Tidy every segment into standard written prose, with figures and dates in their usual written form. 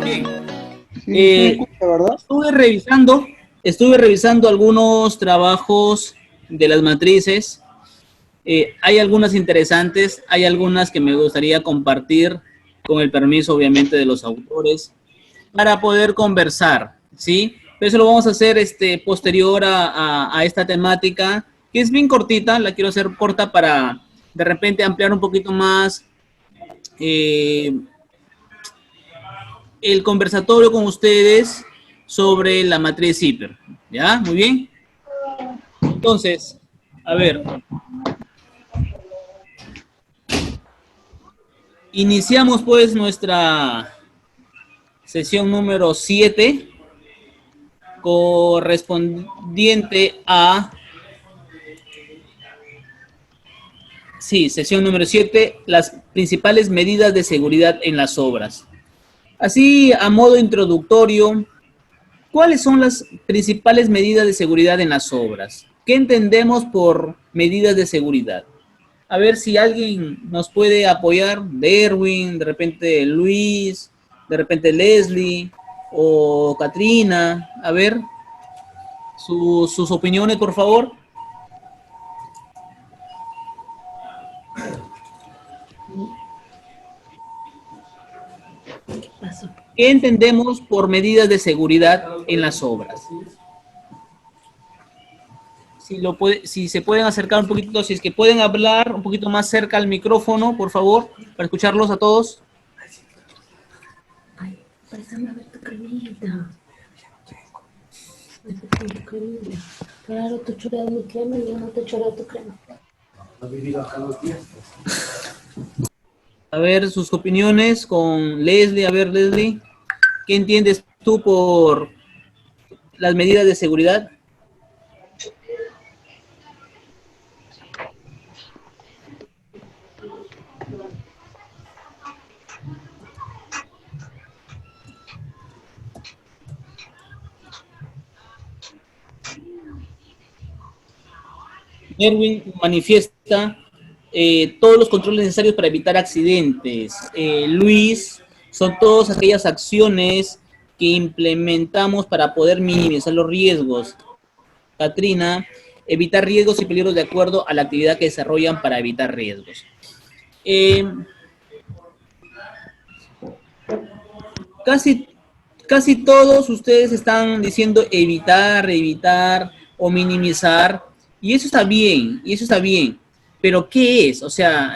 Bien. Sí, sí me escucha, ¿verdad? Estuve revisando algunos trabajos de las matrices. Hay algunas interesantes, hay algunas que me gustaría compartir con el permiso, obviamente, de los autores para poder conversar, ¿sí? Pero eso lo vamos a hacer posterior a esta temática, que es bien cortita, la quiero hacer corta para de repente ampliar un poquito más eh, el conversatorio con ustedes sobre la matriz Zipper. ¿Ya? Muy bien. Entonces, a ver, iniciamos pues nuestra sesión número 7 correspondiente a, sí, sesión número 7, las principales medidas de seguridad en las obras. Así, a modo introductorio, ¿cuáles son las principales medidas de seguridad en las obras? ¿Qué entendemos por medidas de seguridad? A ver si alguien nos puede apoyar, Derwin, de repente Luis, de repente Leslie o Katrina. A ver, sus opiniones, por favor. ¿Qué entendemos por medidas de seguridad en las obras? Si se pueden acercar un poquito, si es que pueden hablar un poquito más cerca al micrófono, por favor, para escucharlos a todos. Ay, préstame a ver tu cremita. Tu cremita. Claro, tú choreas mi crema y yo no te choreo tu crema. A ver sus opiniones con Leslie. A ver, Leslie, ¿qué entiendes tú por las medidas de seguridad? Erwin manifiesta todos los controles necesarios para evitar accidentes. Luis, son todas aquellas acciones que implementamos para poder minimizar los riesgos. Katrina, evitar riesgos y peligros de acuerdo a la actividad que desarrollan para evitar riesgos. Casi, casi todos ustedes están diciendo evitar o minimizar, y eso está bien, pero ¿qué es? O sea,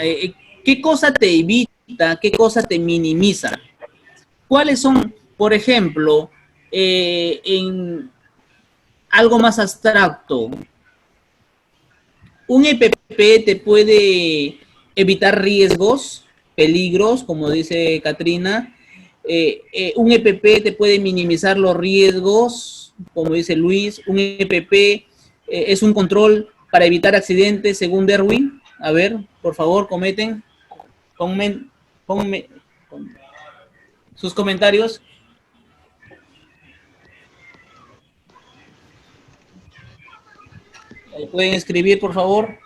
¿qué cosa te evita? ¿Qué cosa te minimiza? ¿Cuáles son, por ejemplo, en algo más abstracto? Un EPP te puede evitar riesgos, peligros, como dice Katrina. Un EPP te puede minimizar los riesgos, como dice Luis. Un EPP es un control para evitar accidentes, según Derwin. A ver, por favor, ponme sus comentarios. Pueden escribir, por favor.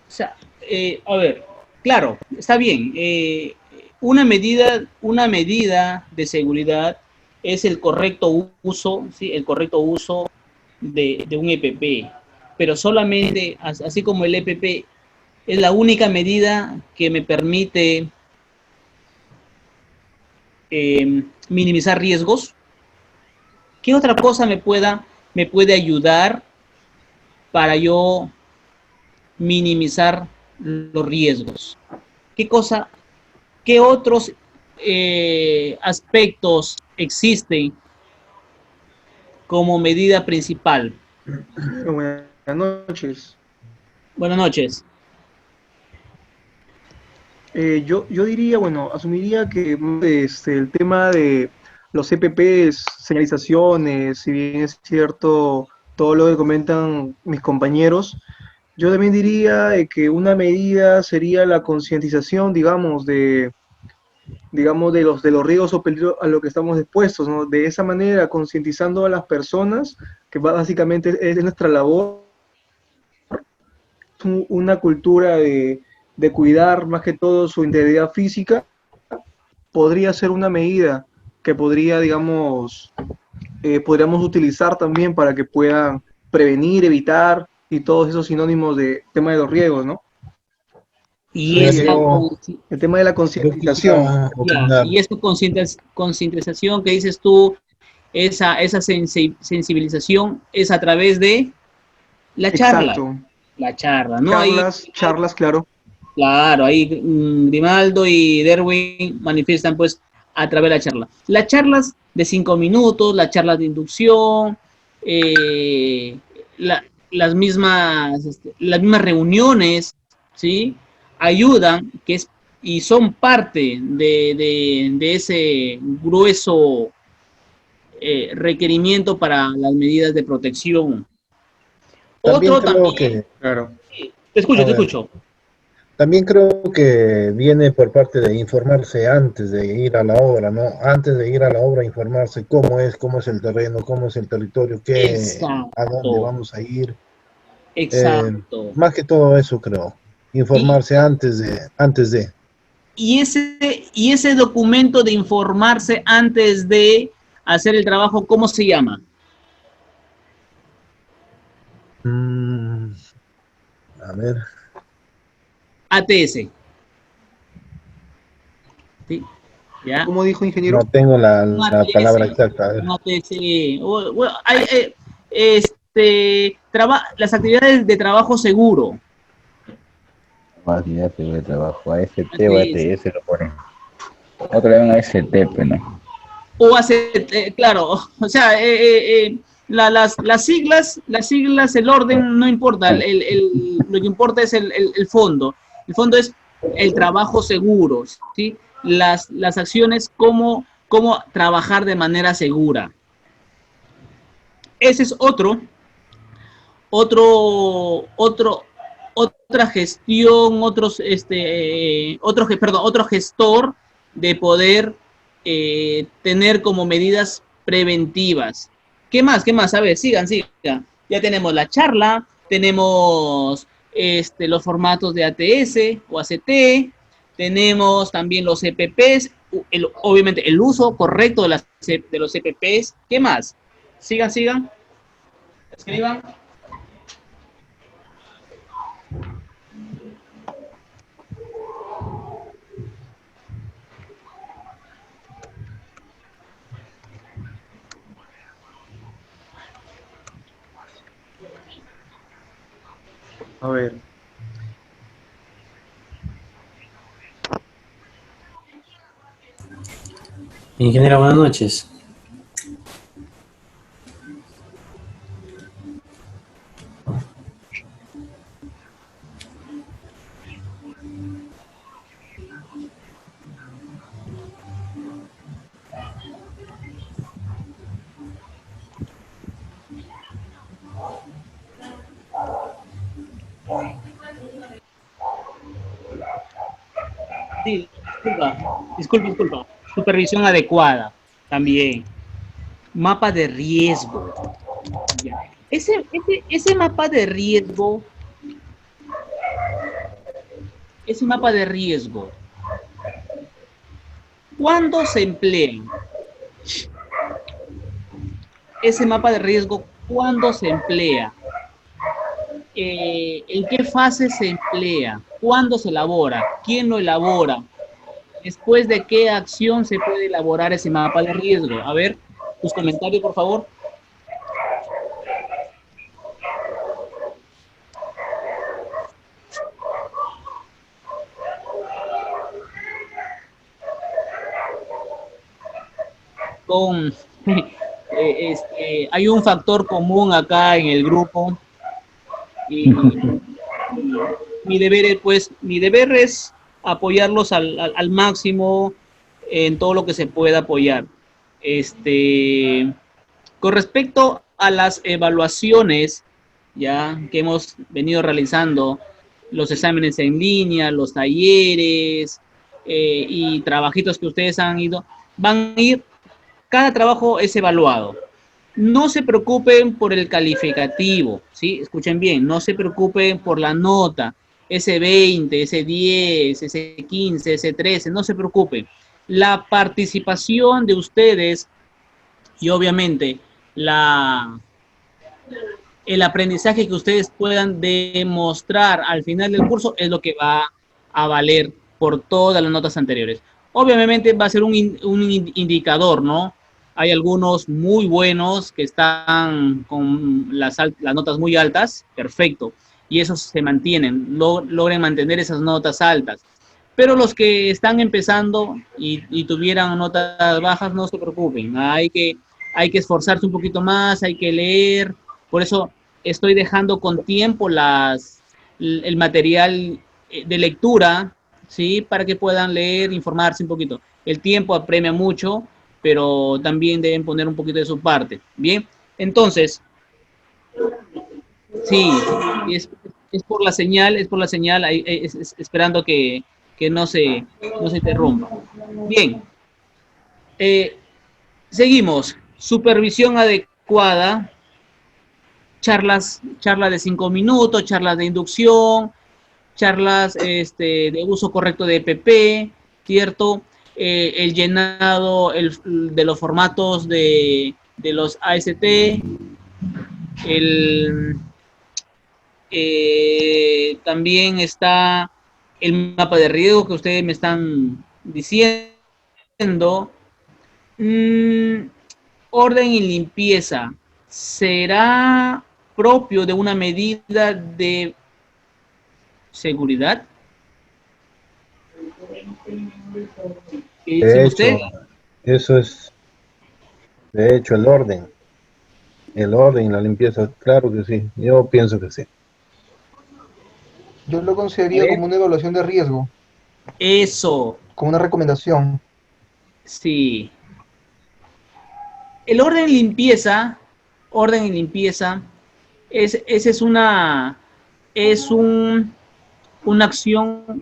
O sea, a ver, claro, está bien. Una medida de seguridad es el correcto uso, ¿sí? El correcto uso de un EPP, pero solamente, así como el EPP es la única medida que me permite minimizar riesgos. ¿Qué otra cosa me puede ayudar para yo minimizar los riesgos? ¿Qué otros aspectos existen como medida principal? Buenas noches. Buenas noches. Yo diría, bueno, asumiría que el tema de los EPPs, señalizaciones, si bien es cierto todo lo que comentan mis compañeros, yo también diría que una medida sería la concientización, digamos, de los riesgos o peligros a lo que estamos expuestos, ¿no? De esa manera, concientizando a las personas, que básicamente es nuestra labor, una cultura de cuidar más que todo su integridad física, podría ser una medida que podría, digamos, podríamos utilizar también para que puedan prevenir, evitar y todos esos sinónimos de tema de los riesgos, ¿no? Y Sería esa, el tema de la Yo concientización. quisiera opinar. y esa concientización que dices tú, esa sensibilización es a través de la charla. Exacto. La charla, ¿no? Ahí, Charlas, claro. claro, ahí Grimaldo y Derwin manifiestan pues a través de la charla. Las charlas de 5 minutos, las charlas de inducción, las mismas reuniones, ¿sí? Ayudan y son parte de ese grueso requerimiento para las medidas de protección. También Otro creo también, que, Claro. te escucho, a te ver, escucho. también creo que viene por parte de informarse antes de ir a la obra, ¿no? Antes de ir a la obra, informarse cómo es el terreno, cómo es el territorio, a dónde Exacto, vamos a ir. Eh, exacto. Más que todo eso, creo. Y, Informarse antes de. y ese documento de informarse antes de hacer el trabajo, ¿cómo se llama? Mm, a ver, ATS. ¿Sí? ¿Ya? ¿Cómo dijo, ingeniero? no tengo Un la palabra ATS. exacta. A ver. Un ATS. Las actividades de trabajo seguro. Facilidad de trabajo, AST o ATS. ATS lo ponen. Otra vez un AST, pues no. O hace, claro, o sea, las siglas, el orden no importa, lo que importa es el fondo. El fondo es el trabajo seguro, ¿sí? Las acciones, cómo trabajar de manera segura. Ese es otra gestión, otro gestor de poder tener como medidas preventivas. ¿Qué más? ¿Qué más? A ver, sigan. Ya tenemos la charla, tenemos los formatos de ATS o ACT, tenemos también los EPPs, obviamente el uso correcto de los EPPs. ¿Qué más? Sigan. Escriban. A ver. Ingeniera, buenas noches. Sí, disculpa. Supervisión adecuada también. Mapa de riesgo. Ya. Ese mapa de riesgo, ¿cuándo se emplea? Ese mapa de riesgo, ¿cuándo se emplea? ¿En qué fase se emplea? ¿Cuándo se elabora? ¿Quién lo elabora? ¿Después de qué acción se puede elaborar ese mapa de riesgo? A ver, tus comentarios, por favor. Con, hay un factor común acá en el grupo y mi deber es apoyarlos al máximo en todo lo que se pueda apoyar. Con respecto a las evaluaciones ya que hemos venido realizando, los exámenes en línea, los talleres y trabajitos que ustedes han ido, van a ir, cada trabajo es evaluado. No se preocupen por el calificativo, ¿sí? Escuchen bien, no se preocupen por la nota, ese 20, ese 10, ese 15, ese 13, no se preocupen. La participación de ustedes y obviamente el aprendizaje que ustedes puedan demostrar al final del curso es lo que va a valer por todas las notas anteriores. Obviamente va a ser un indicador, ¿no? Hay algunos muy buenos que están con las notas muy altas, perfecto, y esos se mantienen, logren mantener esas notas altas. Pero los que están empezando y tuvieran notas bajas, no se preocupen, hay que esforzarse un poquito más, hay que leer, por eso estoy dejando con tiempo el material de lectura, ¿sí? Para que puedan leer, informarse un poquito. El tiempo apremia mucho, pero también deben poner un poquito de su parte. Bien, entonces, sí, es por la señal, esperando que no se interrumpa. Bien, seguimos. Supervisión adecuada. Charlas de 5 minutos, charlas de inducción, charlas de uso correcto de EPP, ¿cierto? El llenado de los formatos de los AST, también está el mapa de riesgo que ustedes me están diciendo. Orden y limpieza. ¿Será propio de una medida de seguridad? ¿Qué dice usted? Eso es, de hecho, el orden y la limpieza, claro que sí, yo pienso que sí. Yo lo consideraría como una evaluación de riesgo, Eso, como una recomendación. sí. El orden y limpieza, es una acción,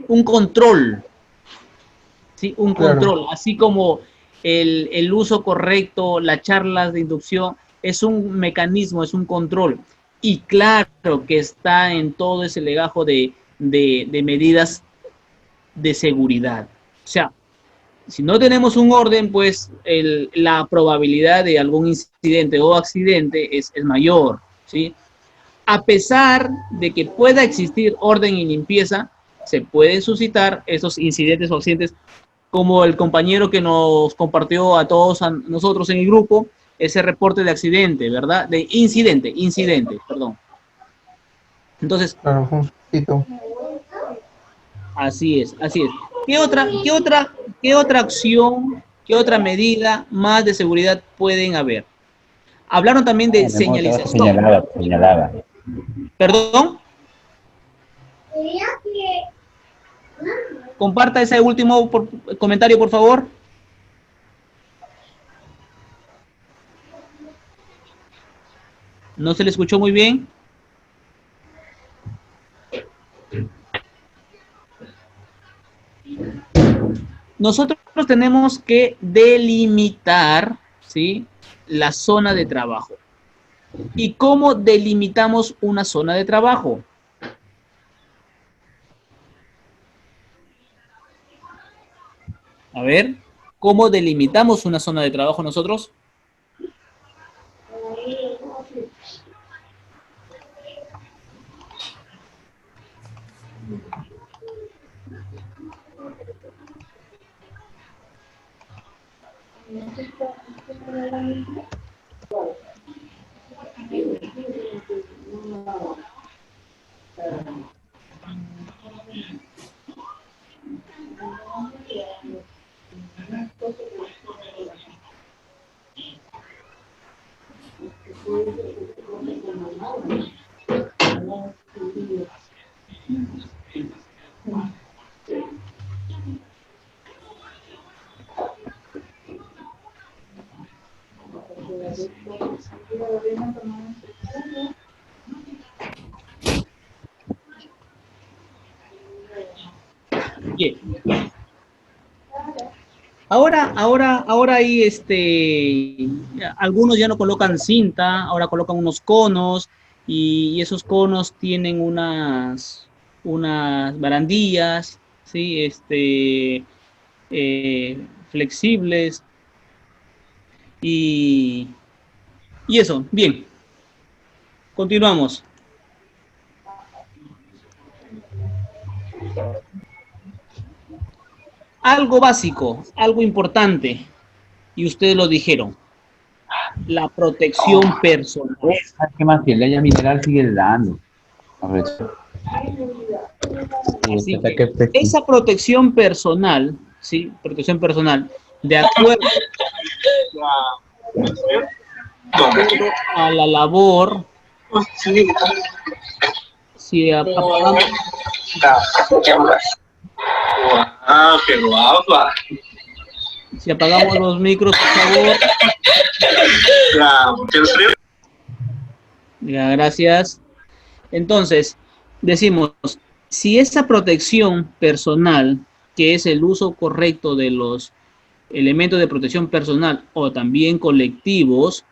un control, ¿sí? Un control, así como el uso correcto, las charlas de inducción, es un mecanismo, es un control. Y claro que está en todo ese legajo de medidas de seguridad. O sea, si no tenemos un orden, pues la probabilidad de algún incidente o accidente es mayor, ¿sí? A pesar de que pueda existir orden y limpieza, se pueden suscitar esos incidentes o accidentes, como el compañero que nos compartió a todos nosotros en el grupo, ese reporte de accidente, ¿verdad? De incidente, perdón. Entonces, Claro, fue un poquito. así es. ¿Qué otra acción, qué otra medida más de seguridad pueden haber? Hablaron también de señalización. Señalada. ¿Perdón? Comparta ese último comentario, por favor. No se le escuchó muy bien. Nosotros tenemos que delimitar, ¿sí?, la zona de trabajo. ¿Y cómo delimitamos una zona de trabajo? A ver, ¿cómo delimitamos una zona de trabajo nosotros? Bien. Ahora ahí algunos ya no colocan cinta, ahora colocan unos conos y esos conos tienen unas barandillas, ¿sí? Flexibles y eso, bien. Continuamos. Algo básico, algo importante, y ustedes lo dijeron, la protección personal. ¿Qué más? Que el haya mineral sigue dando. A ver. Así que esa protección personal, ¿sí? Protección personal, de acuerdo a la labor, si apagamos, si apagamos los micros, por favor. Ya, gracias. Entonces, decimos, si esa protección personal, que es el uso correcto de los elementos de protección personal o también colectivos,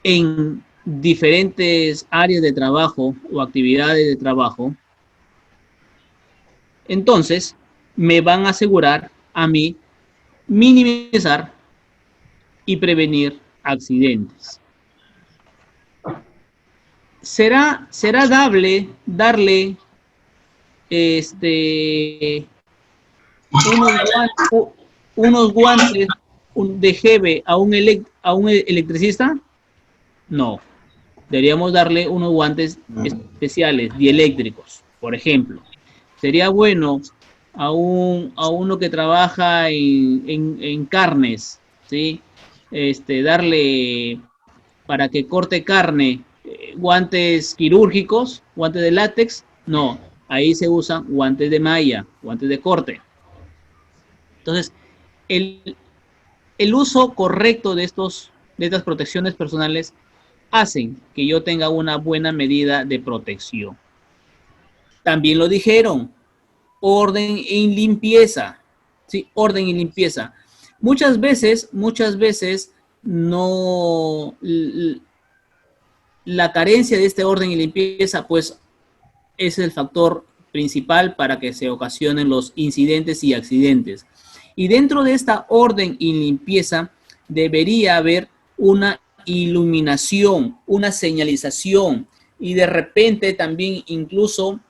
en diferentes áreas de trabajo o actividades de trabajo, entonces me van a asegurar a mí minimizar y prevenir accidentes. ¿Será darle unos guantes de jeve a un electricista? No. Deberíamos darle unos guantes especiales, dieléctricos, por ejemplo. Sería bueno a uno que trabaja en carnes, ¿sí? Darle para que corte carne, guantes quirúrgicos, guantes de látex. No, ahí se usan guantes de malla, guantes de corte. Entonces, el uso correcto de estas protecciones personales hacen que yo tenga una buena medida de protección. También lo dijeron, orden y limpieza. Sí, orden y limpieza. Muchas veces no, la carencia de este orden y limpieza, pues, es el factor principal para que se ocasionen los incidentes y accidentes. Y dentro de esta orden y limpieza debería haber una iluminación, una señalización, y de repente también incluso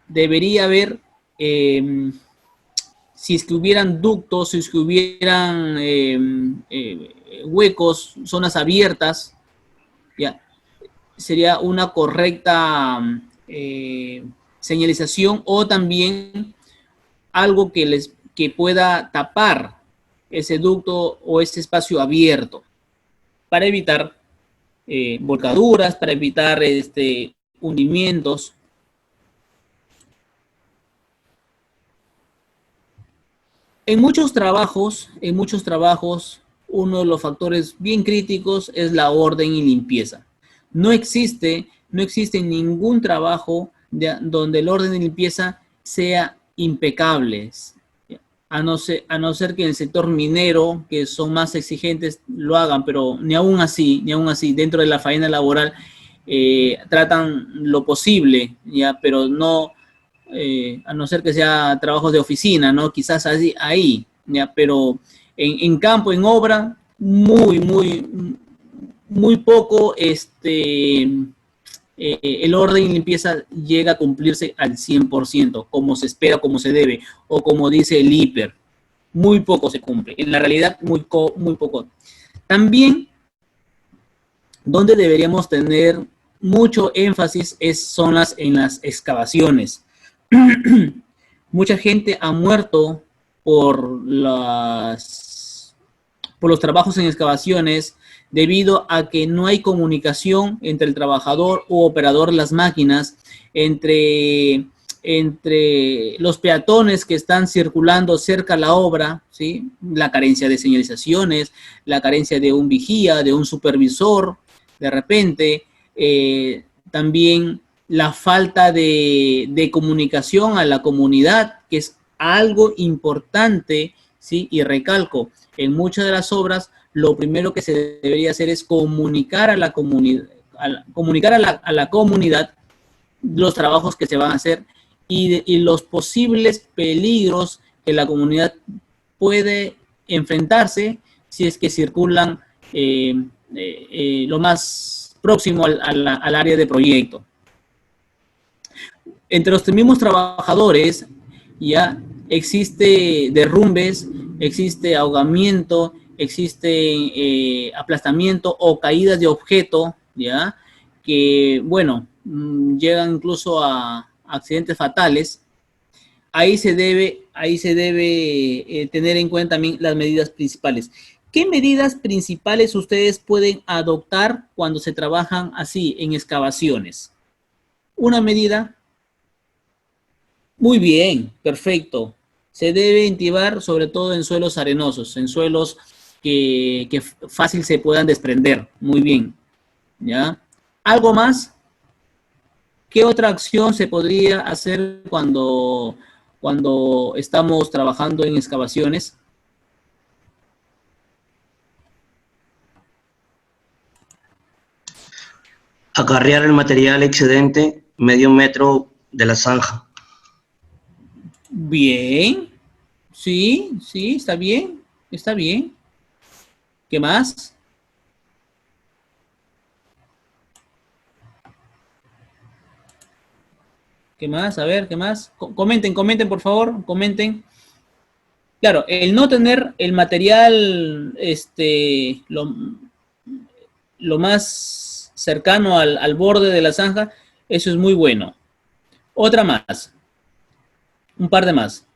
debería haber, si es que hubieran ductos, si es que hubieran huecos, zonas abiertas, ya, sería una correcta señalización, o también algo que pueda tapar ese ducto o ese espacio abierto para evitar volcaduras, para evitar hundimientos. En muchos trabajos, uno de los factores bien críticos es la orden y limpieza. No existe ningún trabajo donde el orden y limpieza sea impecable, a no ser que en el sector minero, que son más exigentes, lo hagan, pero ni aún así, dentro de la faena laboral, tratan lo posible, ¿ya? Pero no, a no ser que sea trabajos de oficina, ¿no? Quizás ahí, ¿ya? Pero en campo, en obra, muy poco el orden y limpieza llega a cumplirse al 100%, como se espera, como se debe, o como dice el IPER. Muy poco se cumple. En la realidad, muy poco. También, donde deberíamos tener mucho énfasis son en las excavaciones. Mucha gente ha muerto por los trabajos en excavaciones debido a que no hay comunicación entre el trabajador u operador de las máquinas, entre los peatones que están circulando cerca a la obra, ¿sí? La carencia de señalizaciones, la carencia de un vigía, de un supervisor, de repente, también la falta de comunicación a la comunidad, que es algo importante, ¿sí? Y recalco, en muchas de las obras, lo primero que se debería hacer es comunicar a la comunidad, a la comunidad los trabajos que se van a hacer y los posibles peligros que la comunidad puede enfrentarse si es que circulan lo más próximo al área de proyecto. Entre los mismos trabajadores ya existe derrumbes, existe ahogamiento, existe aplastamiento o caídas de objeto, ya, que, bueno, llegan incluso a accidentes fatales. Ahí se debe tener en cuenta también las medidas principales. ¿Qué medidas principales ustedes pueden adoptar cuando se trabajan así en excavaciones? Una medida. Muy bien, perfecto. Se debe intibar sobre todo en suelos arenosos, en suelos que fácil se puedan desprender. Muy bien. ¿Ya? ¿Algo más? ¿Qué otra acción se podría hacer cuando estamos trabajando en excavaciones? Acarrear el material excedente medio metro de la zanja. Bien. Sí, está bien. Está bien. ¿Qué más? ¿Qué más? A ver, ¿qué más? Comenten, por favor, comenten. Claro, el no tener el material lo más cercano al borde de la zanja, eso es muy bueno. Otra más. Un par de más.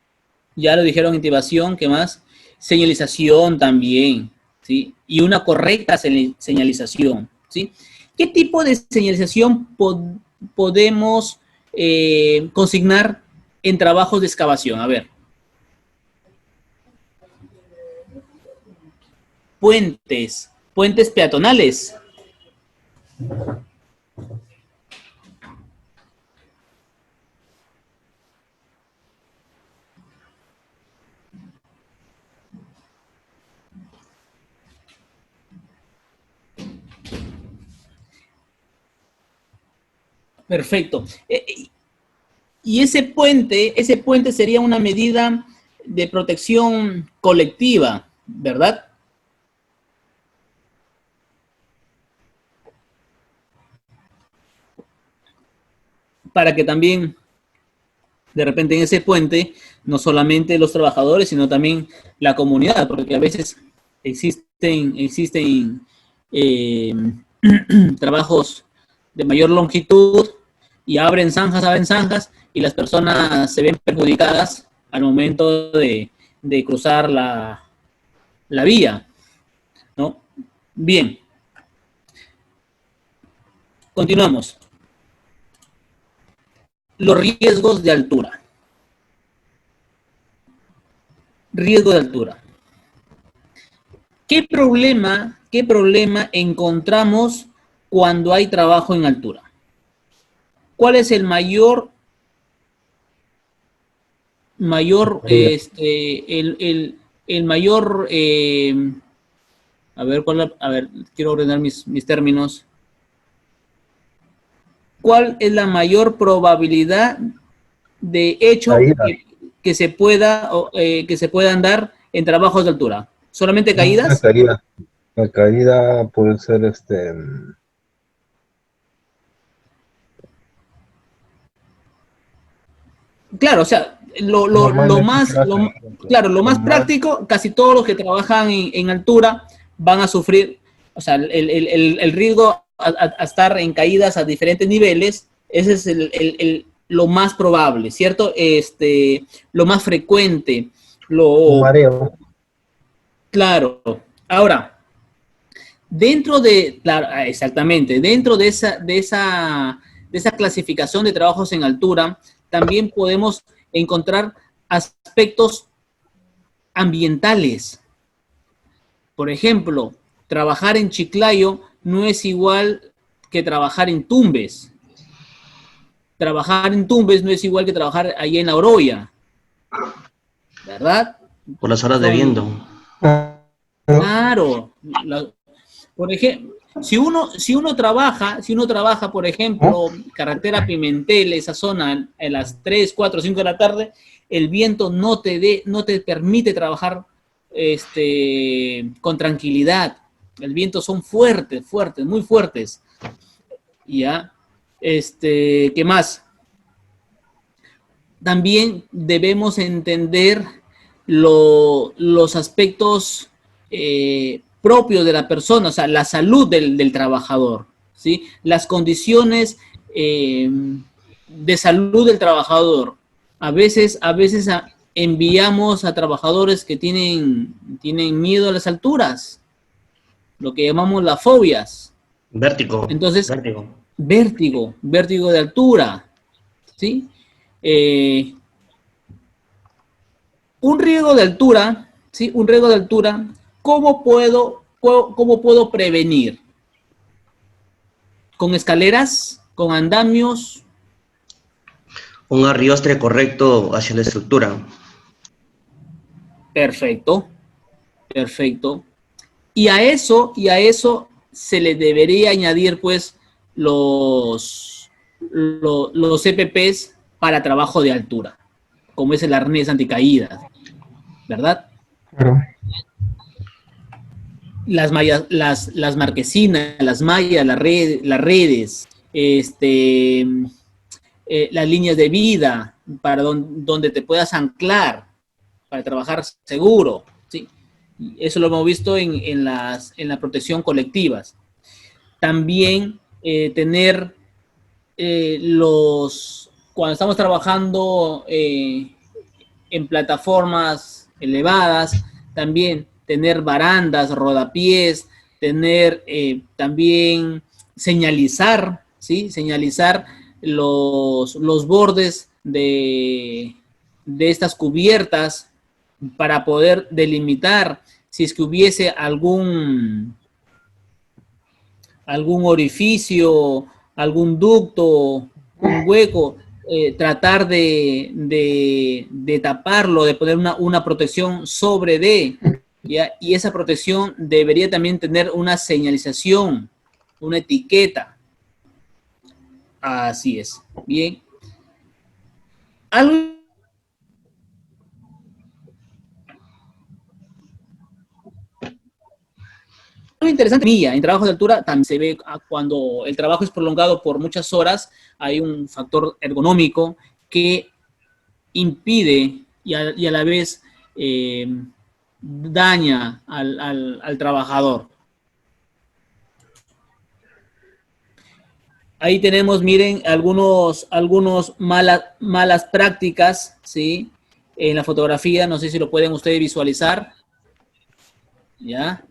Ya lo dijeron, intibación, ¿qué más? Señalización también, ¿sí? Y una correcta señalización, ¿sí? ¿Qué tipo de señalización podemos consignar en trabajos de excavación? A ver. Puentes peatonales. Perfecto. Y ese puente sería una medida de protección colectiva, ¿verdad? Para que también, de repente, en ese puente, no solamente los trabajadores, sino también la comunidad, porque a veces existen trabajos de mayor longitud y abren zanjas, y las personas se ven perjudicadas al momento de cruzar la vía, ¿no? Bien. Continuamos. Los riesgos de altura. Riesgo de altura. ¿Qué problema encontramos cuando hay trabajo en altura? ¿Cuál es el mayor, a ver, quiero ordenar mis términos. ¿Cuál es la mayor probabilidad de hecho que se puedan dar en trabajos de altura? ¿Solamente caídas? La caída puede ser claro, o sea, lo Normalmente más, se hace, por ejemplo. claro, lo más Normal. práctico, casi todos los que trabajan en altura van a sufrir, o sea, el riesgo a estar en caídas a diferentes niveles, ese es lo más probable, ¿cierto? Lo más frecuente, Un lo mareo. claro. Ahora, dentro de, claro, exactamente, dentro de esa clasificación de trabajos en altura, también podemos encontrar aspectos ambientales. Por ejemplo, trabajar en Chiclayo no es igual que trabajar en Tumbes. Trabajar en Tumbes no es igual que trabajar allí en La Oroya, ¿verdad? Por las horas de Son, viento. claro, por ejemplo, si uno trabaja, por ejemplo, carretera Pimentel, esa zona, en las 3, 4, 5 de la tarde, el viento no te permite trabajar con tranquilidad. El viento son fuertes, fuertes, muy fuertes. ¿Ya? ¿Qué más? También debemos entender los aspectos propios de la persona, o sea, la salud del trabajador, ¿sí? Las condiciones de salud del trabajador. A veces enviamos a trabajadores que tienen miedo a las alturas, lo que llamamos las fobias. Vértigo. Entonces, Vértigo. vértigo de altura, ¿sí? Eh, un riesgo de altura, ¿sí? Un riesgo de altura, cómo puedo prevenir? ¿Con escaleras? ¿Con andamios? Un arriostre correcto hacia la estructura. Perfecto, perfecto. Y a eso se le debería añadir, pues, los EPPs para trabajo de altura, como es el arnés anticaídas, ¿verdad? Claro. Las mallas, las marquesinas, las mallas, las redes, las líneas de vida para donde te puedas anclar para trabajar seguro, ¿sí? Eso lo hemos visto en la protección colectivas. También tener cuando estamos trabajando en plataformas elevadas, también tener barandas, rodapiés, tener también señalizar, ¿sí? Señalizar los bordes de estas cubiertas para poder delimitar si es que hubiese algún orificio, algún ducto, un hueco, tratar de taparlo, de poner una protección ¿ya? Y esa protección debería también tener una señalización, una etiqueta. Así es. Bien. Algo interesante, en trabajo de altura también se ve cuando el trabajo es prolongado por muchas horas, hay un factor ergonómico que impide y a la vez daña al trabajador. Ahí tenemos, miren, algunos malas prácticas, ¿sí? En la fotografía, no sé si lo pueden ustedes visualizar. ¿Ya?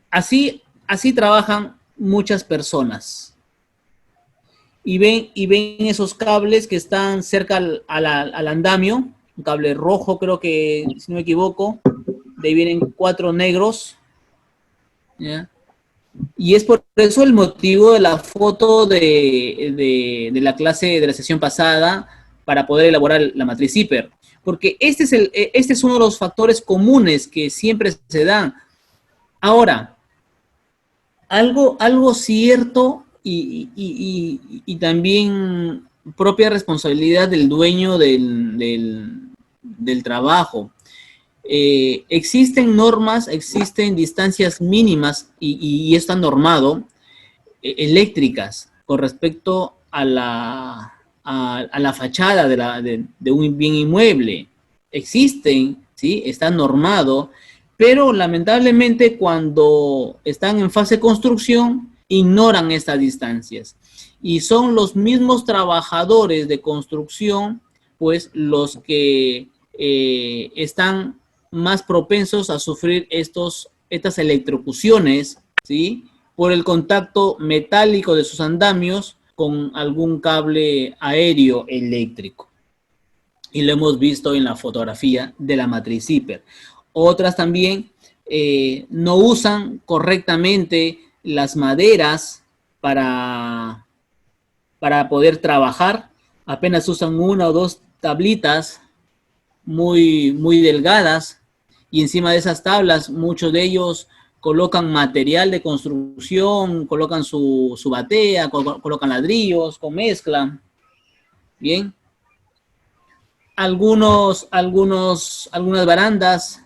Así trabajan muchas personas. Y ven esos cables que están cerca al andamio, un cable rojo, creo que, si no me equivoco, de ahí vienen 4 negros, ¿ya? Y es por eso el motivo de la foto de la clase de la sesión pasada para poder elaborar la matriz hiper. Porque este es uno de los factores comunes que siempre se dan. Ahora, algo cierto y también propia responsabilidad del dueño del trabajo. Existen normas, existen distancias mínimas y está normado, eléctricas con respecto a la fachada de un bien inmueble. Existen, ¿sí? Está normado, pero lamentablemente cuando están en fase de construcción ignoran estas distancias. Y son los mismos trabajadores de construcción, pues, los que están más propensos a sufrir estas electrocuciones, ¿sí? Por el contacto metálico de sus andamios con algún cable aéreo eléctrico. Y lo hemos visto en la fotografía de la matriz zipper. Otras también no usan correctamente las maderas para poder trabajar. Apenas usan una o dos tablitas muy, muy delgadas, y encima de esas tablas muchos de ellos colocan material de construcción, colocan su batea, colocan ladrillos con mezcla. Bien. Algunas barandas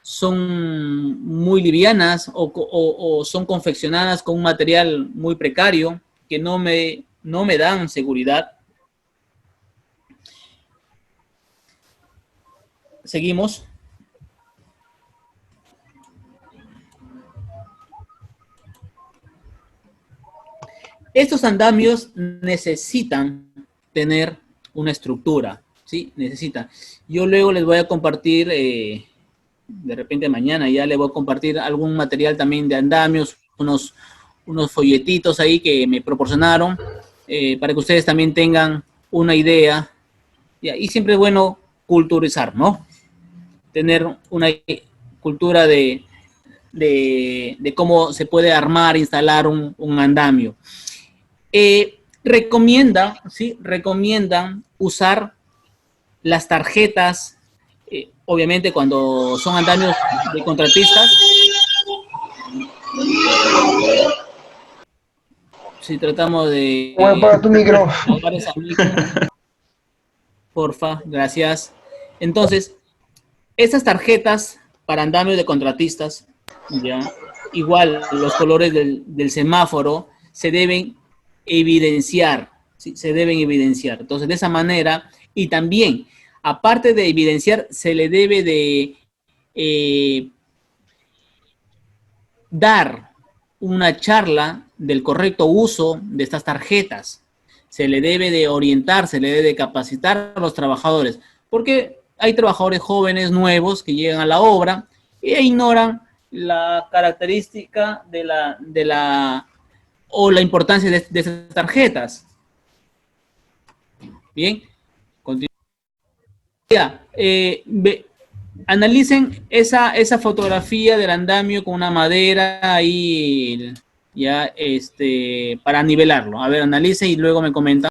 son muy livianas o son confeccionadas con un material muy precario que no me dan seguridad. Seguimos. Estos andamios necesitan tener una estructura, ¿sí? Necesitan. Yo luego les voy a compartir, de repente mañana ya les voy a compartir algún material también de andamios, unos folletitos ahí que me proporcionaron, para que ustedes también tengan una idea. Y siempre es bueno culturizar, ¿no? Tener una cultura de cómo se puede armar, instalar un andamio. Recomiendan usar las tarjetas, obviamente cuando son andamios de contratistas. Si tratamos de... Apaga tu micro. Porfa, gracias. Entonces, estas tarjetas para andamios de contratistas, ya, igual los colores del semáforo se deben evidenciar, ¿sí? Se deben evidenciar. Entonces, de esa manera, y también, aparte de evidenciar, se le debe de dar una charla del correcto uso de estas tarjetas. Se le debe de orientar, se le debe de capacitar a los trabajadores, porque hay trabajadores jóvenes, nuevos, que llegan a la obra e ignoran la característica o la importancia de estas tarjetas. Bien, continúa. Analicen esa fotografía del andamio con una madera ahí, ya, para nivelarlo. A ver, analicen y luego me comentan.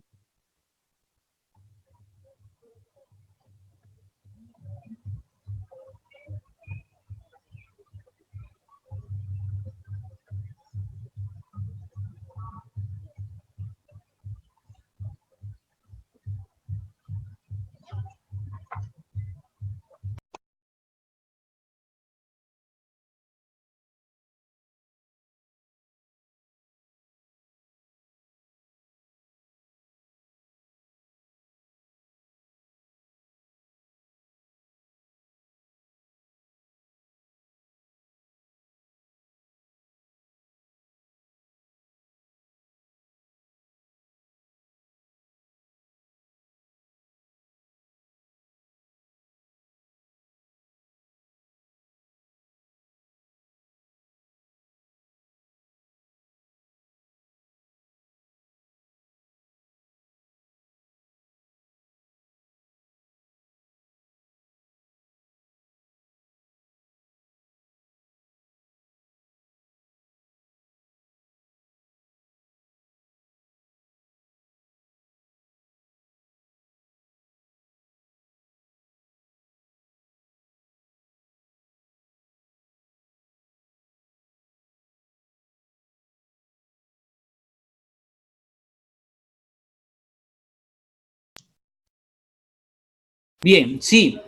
Bien, sí.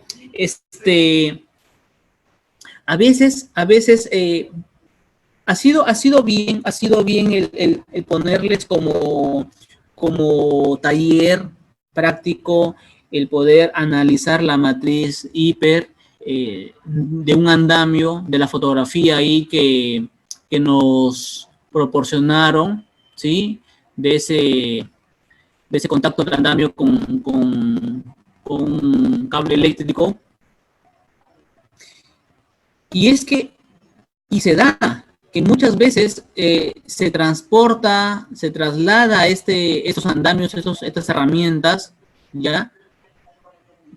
A veces ha sido bien el ponerles como como taller práctico el poder analizar la matriz hiper de un andamio, de la fotografía ahí que nos proporcionaron, ¿sí? De ese contacto del andamio con un cable eléctrico. Y es que, y se da, que muchas veces se transporta, se traslada estos andamios, estas herramientas, ¿ya?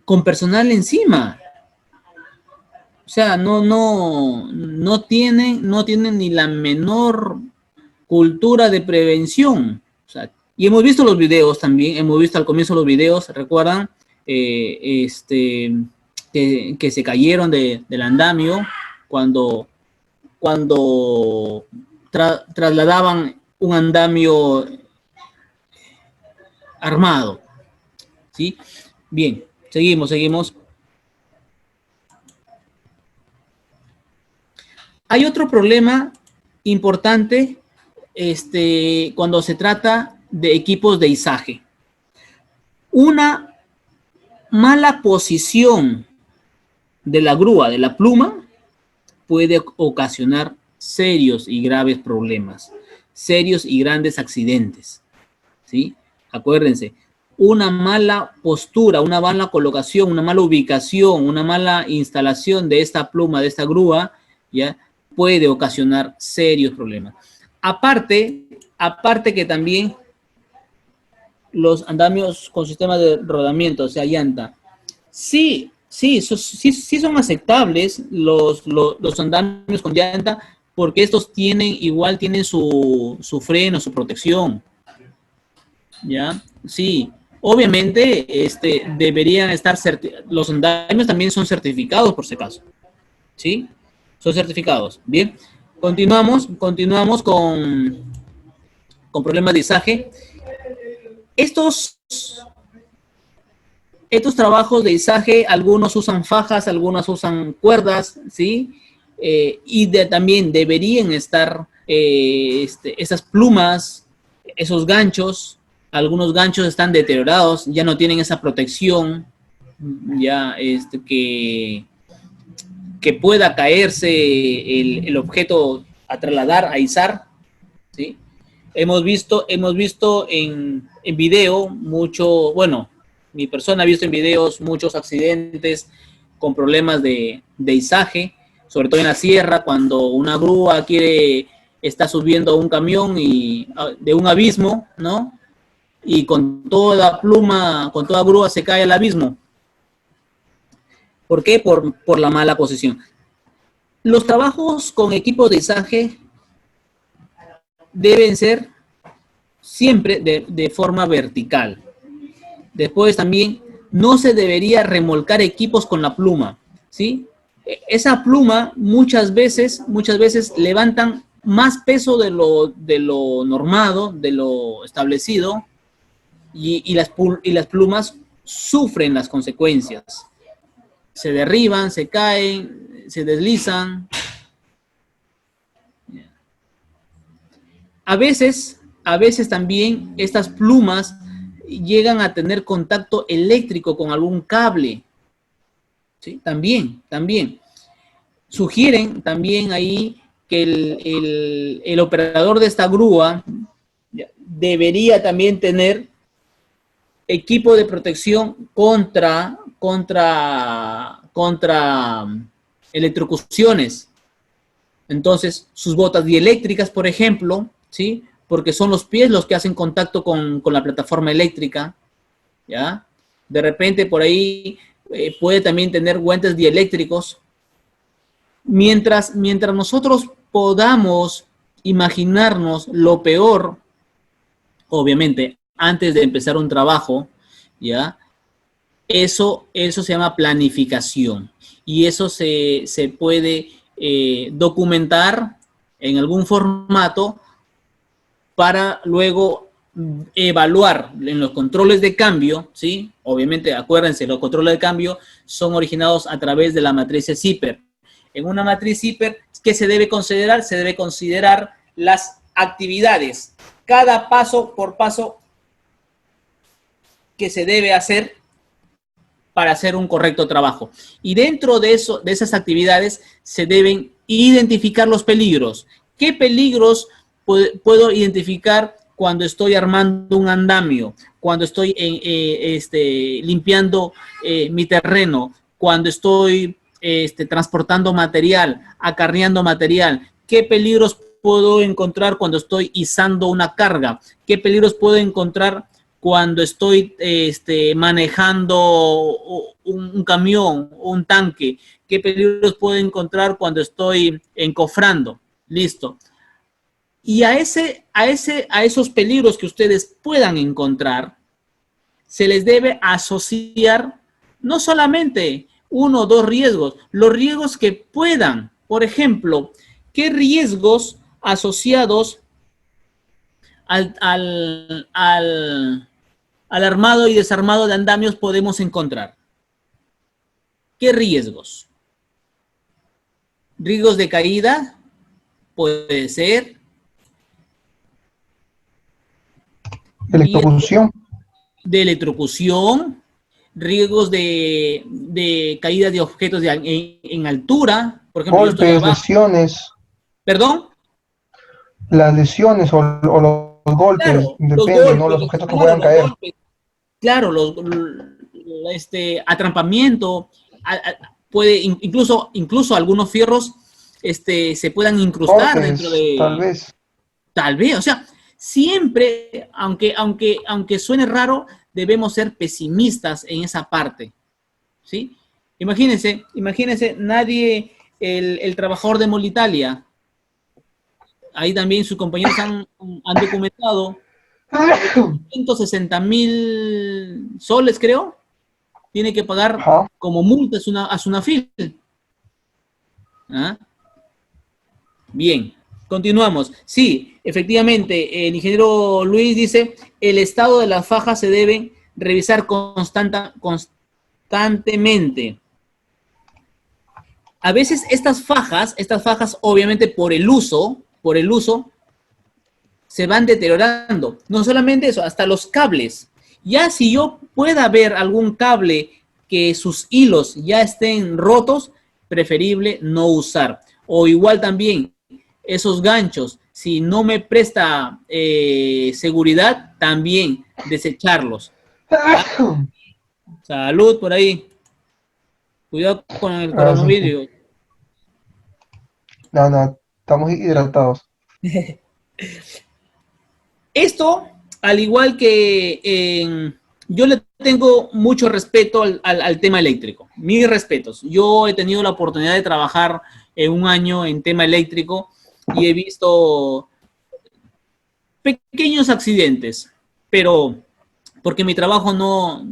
Con personal encima. O sea, no tienen ni la menor cultura de prevención. O sea, y hemos visto los videos también, hemos visto al comienzo los videos, ¿recuerdan? Que se cayeron del andamio cuando trasladaban un andamio armado, ¿sí? Bien, seguimos. Hay otro problema importante cuando se trata de equipos de izaje. Una mala posición de la grúa, de la pluma, puede ocasionar serios y graves problemas, serios y grandes accidentes, ¿sí? Acuérdense, una mala postura, una mala colocación, una mala ubicación, una mala instalación de esta pluma, de esta grúa, ¿ya? Puede ocasionar serios problemas. Aparte que también los andamios con sistema de rodamiento, o sea, llanta, sí son aceptables los andamios con llanta, porque estos tienen su freno, su protección, ¿ya? Sí, obviamente deberían estar, los andamios también son certificados por si acaso, ¿sí? Son certificados. Bien, continuamos con problemas de izaje. Estos trabajos de izaje, algunos usan fajas, algunos usan cuerdas, ¿sí? Y también deberían estar esas plumas, esos ganchos. Algunos ganchos están deteriorados, ya no tienen esa protección, ya que pueda caerse el objeto a trasladar, a izar, ¿sí? Hemos visto en video mi persona ha visto en videos muchos accidentes con problemas de izaje, sobre todo en la sierra, cuando una grúa está subiendo un camión de un abismo, ¿no? Y con toda grúa se cae al abismo. ¿Por qué? Por la mala posición. Los trabajos con equipos de izaje deben ser siempre de forma vertical. Después también no se debería remolcar equipos con la pluma, ¿sí? Esa pluma muchas veces levantan más peso de lo normado, de lo establecido, y las plumas sufren las consecuencias. Se derriban, se caen, se deslizan. A veces también estas plumas llegan a tener contacto eléctrico con algún cable, ¿sí? También. Sugieren también ahí que el operador de esta grúa debería también tener equipo de protección contra electrocuciones. Entonces, sus botas dieléctricas, por ejemplo, ¿sí? Porque son los pies los que hacen contacto con la plataforma eléctrica, ¿ya? De repente, por ahí puede también tener guantes dieléctricos. Mientras nosotros podamos imaginarnos lo peor, obviamente, antes de empezar un trabajo, ¿ya? Eso se llama planificación. Y eso se puede documentar en algún formato para luego evaluar en los controles de cambio, ¿sí? Obviamente, acuérdense, los controles de cambio son originados a través de la matriz Zipper. En una matriz Zipper, ¿qué se debe considerar? Se debe considerar las actividades. Cada paso por paso que se debe hacer para hacer un correcto trabajo. Y dentro de eso, de esas actividades, se deben identificar los peligros. ¿Qué peligros puedo identificar cuando estoy armando un andamio? Cuando estoy limpiando mi terreno, cuando estoy transportando material, acarreando material. ¿Qué peligros puedo encontrar cuando estoy izando una carga? ¿Qué peligros puedo encontrar cuando estoy manejando un camión, un tanque? ¿Qué peligros puedo encontrar cuando estoy encofrando? Listo. Y a esos peligros que ustedes puedan encontrar, se les debe asociar no solamente 1 o 2 riesgos, los riesgos que puedan. Por ejemplo, ¿qué riesgos asociados al armado y desarmado de andamios podemos encontrar? ¿Qué riesgos? ¿Riesgos de caída? Puede ser. Electrocución. De electrocución, riesgos de caída de objetos en altura, por ejemplo, Golpes, lesiones. ¿Perdón? Las lesiones o los golpes, claro, depende, los golpes, ¿no? Los objetos que puedan caer. Golpes, claro, atrampamiento, puede, incluso algunos fierros se puedan incrustar Cortes, dentro de... tal vez. Tal vez, o sea, siempre, aunque suene raro, debemos ser pesimistas en esa parte, ¿sí? Imagínense, nadie, el trabajador de Molitalia, ahí también sus compañeros han documentado 160,000 soles, creo, tiene que pagar como multa a Sunafil. ¿Ah? Bien. Continuamos. Sí, efectivamente, el ingeniero Luis dice, el estado de las fajas se debe revisar constantemente. A veces estas fajas, obviamente por el uso, se van deteriorando. No solamente eso, hasta los cables. Ya si yo pueda ver algún cable que sus hilos ya estén rotos, preferible no usar. O igual también, esos ganchos, si no me presta seguridad, también desecharlos. Salud por ahí. Cuidado con el coronavirus. No, estamos hidratados. Esto, al igual que yo le tengo mucho respeto al tema eléctrico. Mis respetos. Yo he tenido la oportunidad de trabajar un año en tema eléctrico y he visto pequeños accidentes, pero porque mi trabajo no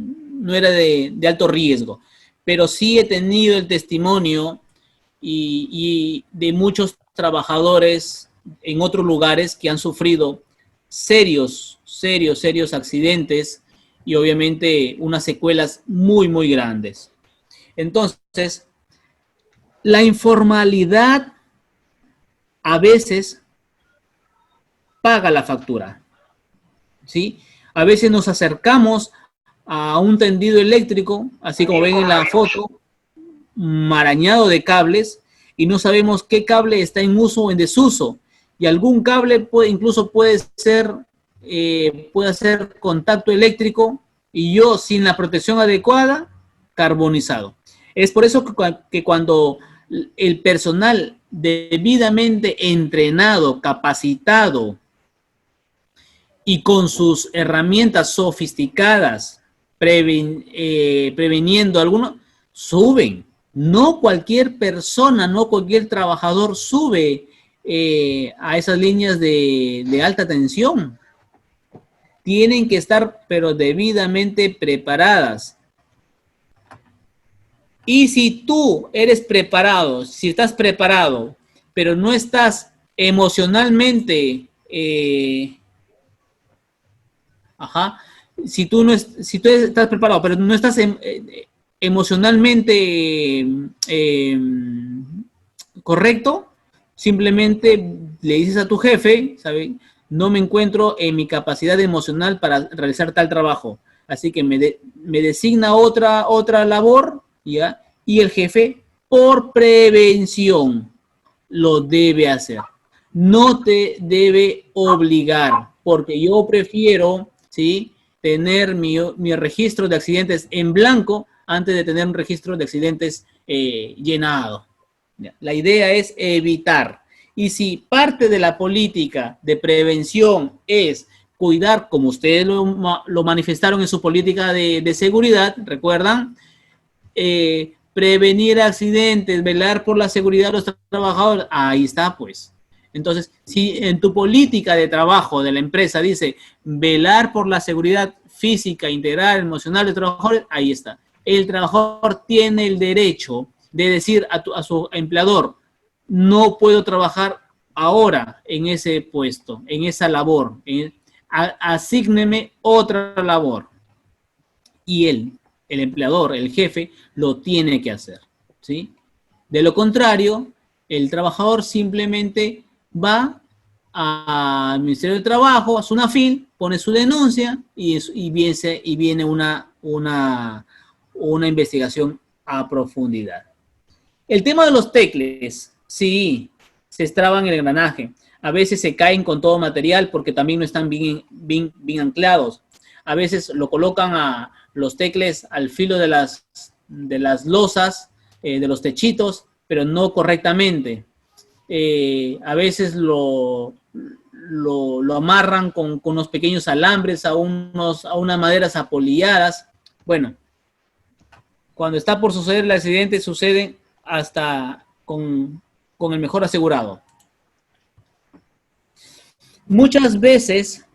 era de alto riesgo, pero sí he tenido el testimonio y de muchos trabajadores en otros lugares que han sufrido serios accidentes y obviamente unas secuelas muy, muy grandes. Entonces, la informalidad a veces paga la factura, ¿sí? A veces nos acercamos a un tendido eléctrico, así como ven en la foto, marañado de cables, y no sabemos qué cable está en uso o en desuso, y algún cable incluso puede hacer contacto eléctrico, y yo sin la protección adecuada, carbonizado. Es por eso que cuando el personal debidamente entrenado, capacitado y con sus herramientas sofisticadas, previniendo algunos, suben. No cualquier persona, no cualquier trabajador sube a esas líneas de alta tensión. Tienen que estar, pero debidamente preparadas. Y si tú eres preparado, si estás preparado, pero no estás emocionalmente, si tú estás preparado, pero no estás emocionalmente correcto, simplemente le dices a tu jefe, ¿sabes? No me encuentro en mi capacidad emocional para realizar tal trabajo. Así que me designa otra labor, ¿ya? Y el jefe, por prevención, lo debe hacer. No te debe obligar, porque yo prefiero, ¿sí?, tener mi registro de accidentes en blanco antes de tener un registro de accidentes llenado. La idea es evitar. Y si parte de la política de prevención es cuidar, como ustedes lo manifestaron en su política de seguridad, ¿recuerdan? Prevenir accidentes, velar por la seguridad de los trabajadores, ahí está, pues. Entonces, si en tu política de trabajo de la empresa dice velar por la seguridad física, integral, emocional de los trabajadores, ahí está. El trabajador tiene el derecho de decir a su empleador, no puedo trabajar ahora en ese puesto, en esa labor, asígneme otra labor. Y el empleador, el jefe, lo tiene que hacer, ¿sí? De lo contrario, el trabajador simplemente va al Ministerio del Trabajo, a SUNAFIL, pone su denuncia y viene una investigación a profundidad. El tema de los tecles, sí, se extraban el engranaje. A veces se caen con todo material porque también no están bien anclados. A veces lo colocan a los tecles al filo de las losas, de los techitos, pero no correctamente. A veces lo amarran con unos pequeños alambres a unas maderas apolilladas. Bueno, cuando está por suceder el accidente, sucede hasta con el mejor asegurado. Muchas veces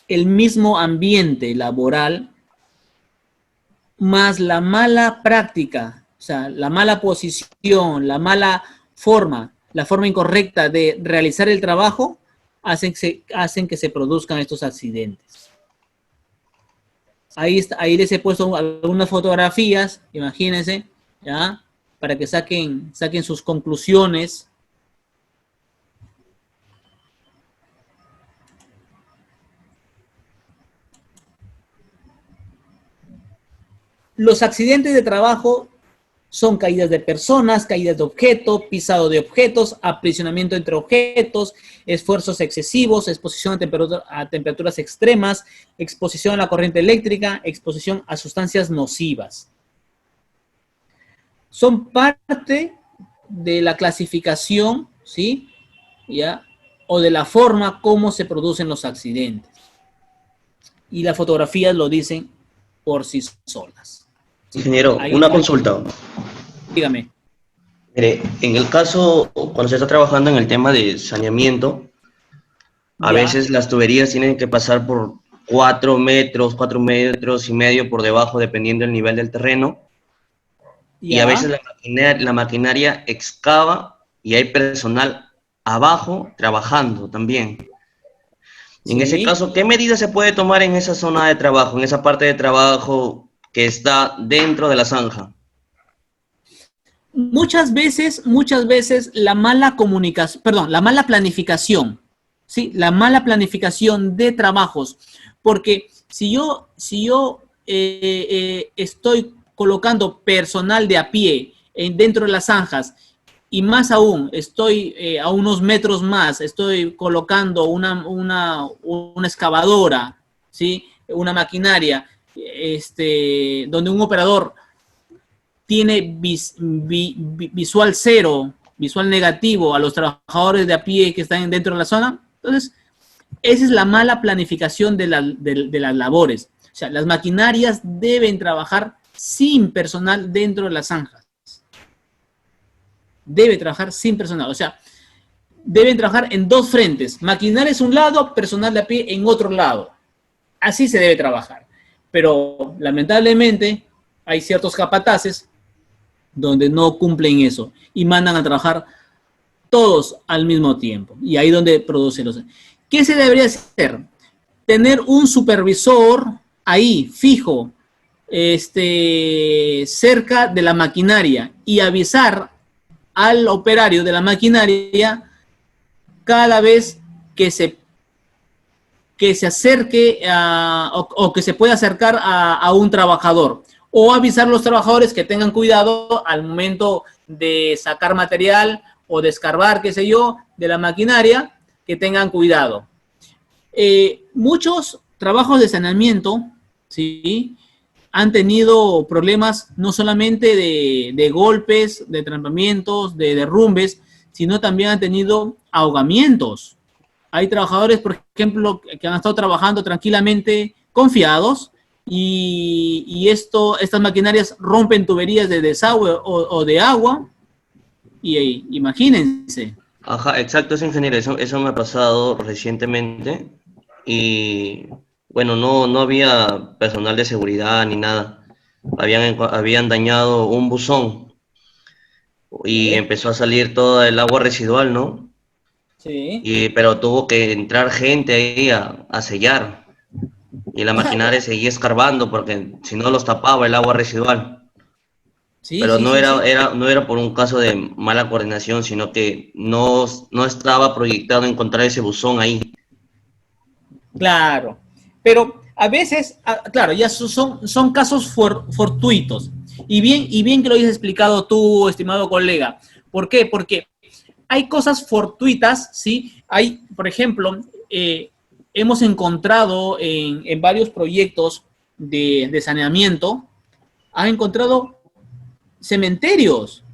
el mismo ambiente laboral más la mala práctica, o sea, la mala posición, la mala forma, la forma incorrecta de realizar el trabajo, hacen que se produzcan estos accidentes. Ahí les he puesto algunas fotografías, imagínense, ¿ya? Para que saquen sus conclusiones. Los accidentes de trabajo son caídas de personas, caídas de objetos, pisado de objetos, aprisionamiento entre objetos, esfuerzos excesivos, exposición a temperaturas extremas, exposición a la corriente eléctrica, exposición a sustancias nocivas. Son parte de la clasificación, ¿sí? ¿Ya? O de la forma como se producen los accidentes. Y las fotografías lo dicen por sí solas. Ingeniero, una consulta. Dígame. Mire, en el caso, cuando se está trabajando en el tema de saneamiento, a veces las tuberías tienen que pasar por 4 metros, 4 metros y medio por debajo, dependiendo del nivel del terreno. Y a veces la maquinaria excava y hay personal abajo trabajando también. En ese caso, ¿qué medidas se puede tomar en esa zona de trabajo, en esa parte de trabajo que está dentro de la zanja? Muchas veces la mala planificación, ¿sí? La mala planificación de trabajos, porque si yo estoy colocando personal de a pie dentro de las zanjas y más aún estoy a unos metros más, estoy colocando una excavadora, ¿sí? Una maquinaria, donde un operador tiene visual cero, visual negativo a los trabajadores de a pie que están dentro de la zona. Entonces, esa es la mala planificación de las labores. O sea, las maquinarias deben trabajar sin personal dentro de las zanjas. Debe trabajar sin personal. O sea, deben trabajar en dos frentes. Maquinaria es un lado, personal de a pie en otro lado. Así se debe trabajar. Pero, lamentablemente, hay ciertos capataces donde no cumplen eso y mandan a trabajar todos al mismo tiempo. Y ahí donde producen los... ¿Qué se debería hacer? Tener un supervisor ahí, fijo, cerca de la maquinaria y avisar al operario de la maquinaria cada vez que que se acerque o que se pueda acercar a un trabajador. O avisar a los trabajadores que tengan cuidado al momento de sacar material o de escarbar, qué sé yo, de la maquinaria, que tengan cuidado. Muchos trabajos de saneamiento, ¿sí?, han tenido problemas no solamente de golpes, de trampamientos, de derrumbes, sino también han tenido ahogamientos. Hay trabajadores, por ejemplo, que han estado trabajando tranquilamente, confiados, y estas maquinarias rompen tuberías de desagüe o de agua, y imagínense. Ajá, exacto, es ingeniero, eso me ha pasado recientemente y bueno, no había personal de seguridad ni nada. Habían dañado un buzón y empezó a salir toda el agua residual, ¿no? Sí. Pero tuvo que entrar gente ahí a sellar y la maquinaria seguía escarbando porque si no los tapaba el agua residual. Sí, Pero sí, sí, sí. no era por un caso de mala coordinación, sino que no estaba proyectado encontrar ese buzón ahí. Claro, pero a veces, claro, ya son casos fortuitos. Y bien que lo hayas explicado tú, estimado colega. ¿Por qué? Porque hay cosas fortuitas, ¿sí? Hay, por ejemplo, hemos encontrado en varios proyectos de saneamiento, han encontrado cementerios,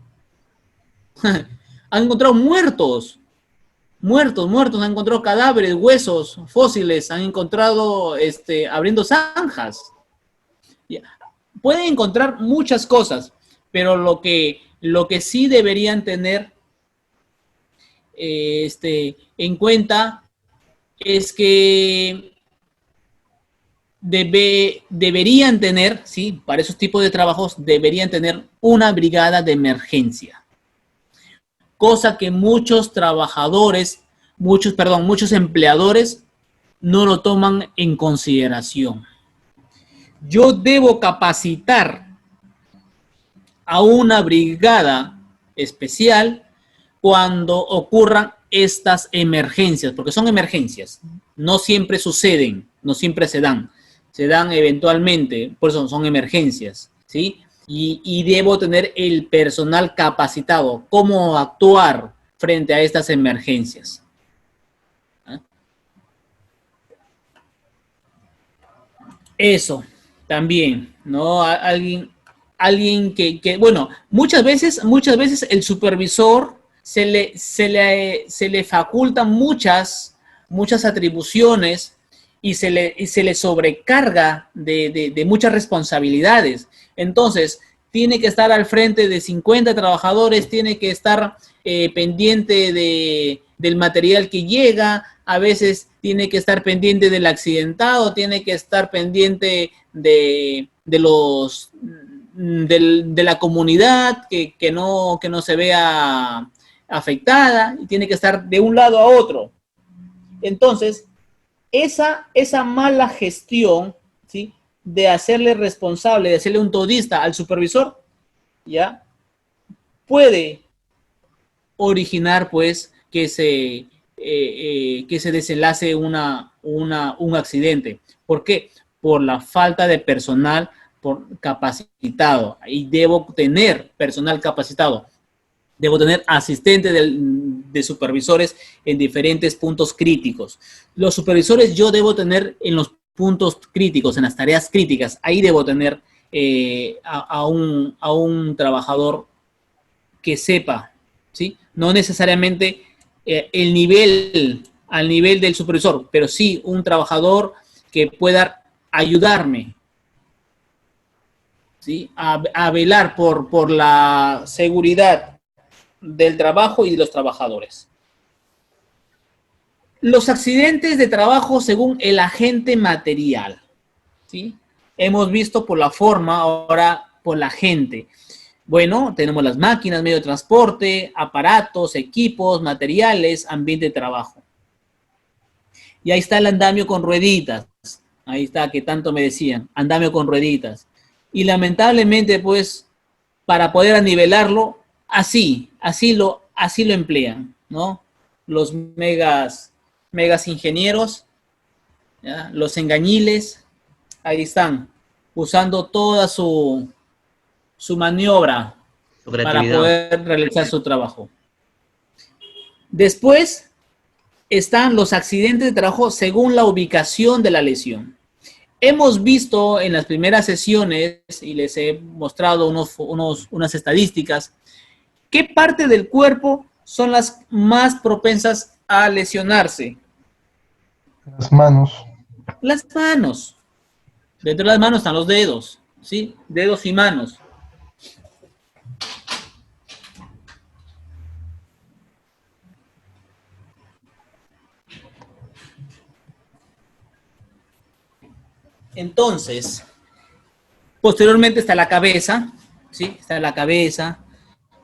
han encontrado muertos, han encontrado cadáveres, huesos, fósiles, han encontrado abriendo zanjas. Pueden encontrar muchas cosas, pero lo que sí deberían tener en cuenta es que deberían tener, ¿sí?, para esos tipos de trabajos, deberían tener una brigada de emergencia. Cosa que muchos empleadores no lo toman en consideración. Yo debo capacitar a una brigada especial cuando ocurran estas emergencias, porque son emergencias, no siempre suceden, no siempre se dan eventualmente, por eso son emergencias, ¿sí? Y debo tener el personal capacitado, cómo actuar frente a estas emergencias. Eso, también, ¿no? Alguien que bueno, muchas veces el supervisor se le facultan muchas atribuciones y se le sobrecarga de muchas responsabilidades. Entonces, tiene que estar al frente de 50 trabajadores, tiene que estar pendiente del material que llega, a veces tiene que estar pendiente del accidentado, tiene que estar pendiente de la comunidad que no se vea afectada, y tiene que estar de un lado a otro. Entonces, esa mala gestión, ¿sí?, de hacerle responsable, de hacerle un todista al supervisor, ¿ya?, puede originar, pues, que se desenlace un accidente. ¿Por qué? Por la falta de personal capacitado. Y debo tener personal capacitado. Debo tener asistentes de supervisores en diferentes puntos críticos. Los supervisores yo debo tener en los puntos críticos, en las tareas críticas. Ahí debo tener a un trabajador que sepa, ¿sí? No necesariamente al nivel del supervisor, pero sí un trabajador que pueda ayudarme, ¿sí?, a velar por la seguridad del trabajo y de los trabajadores. Los accidentes de trabajo según el agente material, ¿sí? Hemos visto por la forma, ahora por la gente. Bueno, tenemos las máquinas, medio de transporte, aparatos, equipos, materiales, ambiente de trabajo. Y ahí está el andamio con rueditas. Ahí está, que tanto me decían, andamio con rueditas. Y lamentablemente, pues, para poder anivelarlo, así lo emplean, ¿no? Los megas ingenieros ¿ya? Los engañiles, ahí están, usando toda su maniobra Su para creatividad. poder realizar su trabajo. Después están los accidentes de trabajo según la ubicación de la lesión. Hemos visto en las primeras sesiones, y les he mostrado unas estadísticas, qué parte del cuerpo son las más propensas a lesionarse. Las manos. Las manos. Dentro de las manos están los dedos, ¿sí? Dedos y manos. Entonces, posteriormente está la cabeza, ¿sí? Está la cabeza,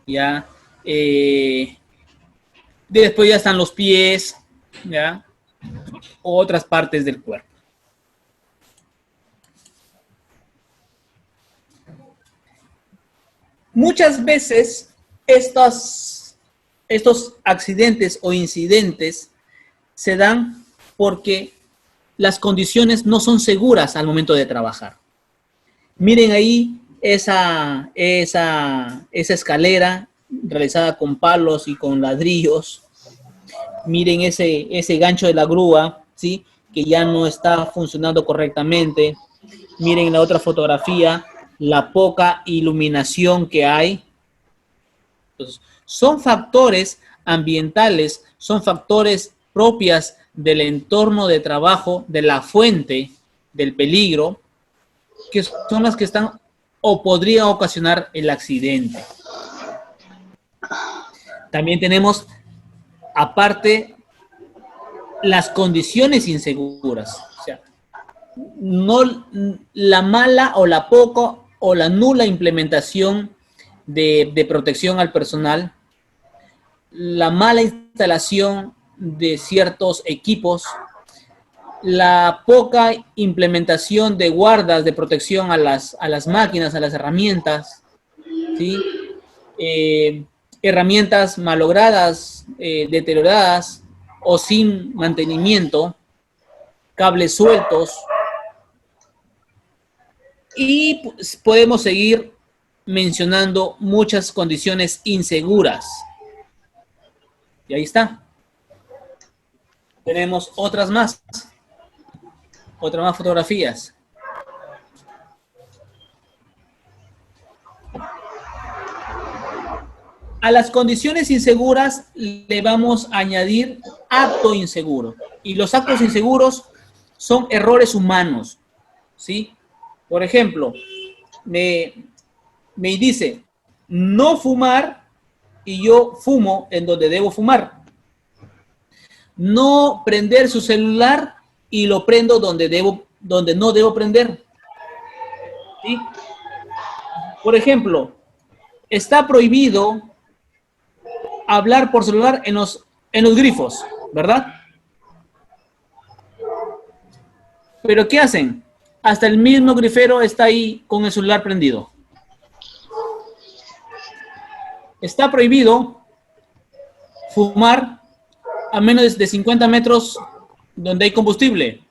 ya. Después ya están los pies, ya. Otras partes del cuerpo. Muchas veces estos accidentes o incidentes se dan porque las condiciones no son seguras al momento de trabajar. Miren ahí esa escalera realizada con palos y con ladrillos. Miren ese gancho de la grúa, ¿sí? Que ya no está funcionando correctamente. Miren la otra fotografía, la poca iluminación que hay. Entonces, son factores ambientales, son factores propias del entorno de trabajo, de la fuente del peligro, que son las que están o podría ocasionar el accidente. También tenemos, aparte, las condiciones inseguras. O sea, no la mala o la poca o la nula implementación de protección al personal, la mala instalación de ciertos equipos, la poca implementación de guardas de protección a las máquinas, a las herramientas, ¿sí? Herramientas malogradas, deterioradas o sin mantenimiento, cables sueltos, y pues, podemos seguir mencionando muchas condiciones inseguras. Y ahí está. Tenemos otras más fotografías. A las condiciones inseguras le vamos a añadir acto inseguro. Y los actos inseguros son errores humanos, ¿sí? Por ejemplo, me dice no fumar y yo fumo en donde debo fumar. No prender su celular y lo prendo donde no debo prender, ¿sí? Por ejemplo, está prohibido hablar por celular en los grifos, ¿verdad? Pero ¿qué hacen? Hasta el mismo grifero está ahí con el celular prendido. Está prohibido fumar a menos de 50 metros donde hay combustible.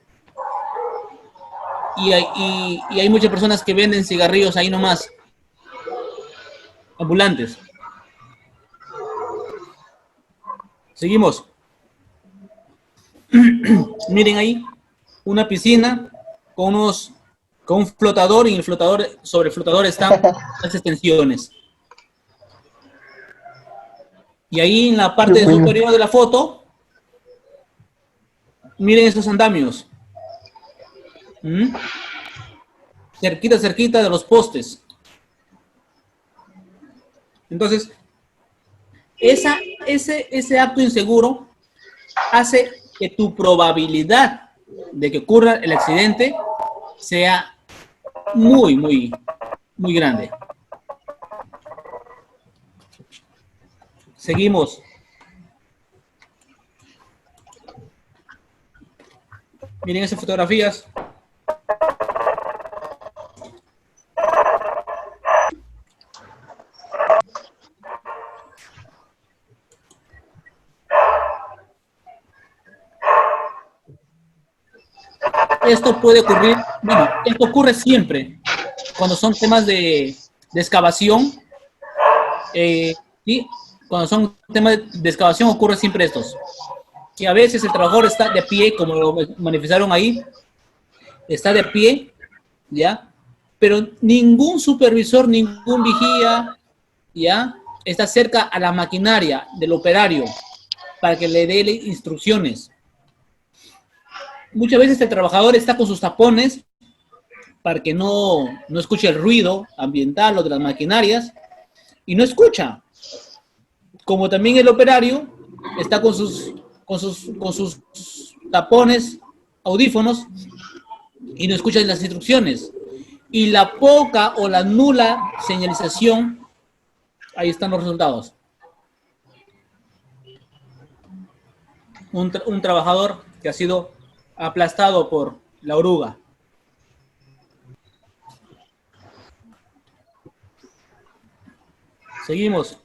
Y hay muchas personas que venden cigarrillos ahí nomás, ambulantes. Seguimos. Miren ahí, una piscina con un flotador, y sobre el flotador están las extensiones. Y ahí en la parte superior de la foto, miren esos andamios. Cerquita de los postes. Entonces, ese acto inseguro hace que tu probabilidad de que ocurra el accidente sea muy, muy, muy grande. Seguimos. Miren esas fotografías. esto puede ocurrir, bueno, esto ocurre siempre cuando son temas de excavación, ¿sí? Cuando son temas de excavación ocurre siempre estos. Que a veces el trabajador está de pie, como lo manifestaron ahí, está de pie, ¿ya? Pero ningún supervisor, ningún vigía, ¿ya? Está cerca a la maquinaria del operario para que le dé instrucciones. Muchas veces el trabajador está con sus tapones para que no escuche el ruido ambiental o de las maquinarias y no escucha. Como también el operario está con sus tapones, audífonos y no escucha las instrucciones. Y la poca o la nula señalización, ahí están los resultados. Un trabajador que ha sido aplastado por la oruga. Seguimos.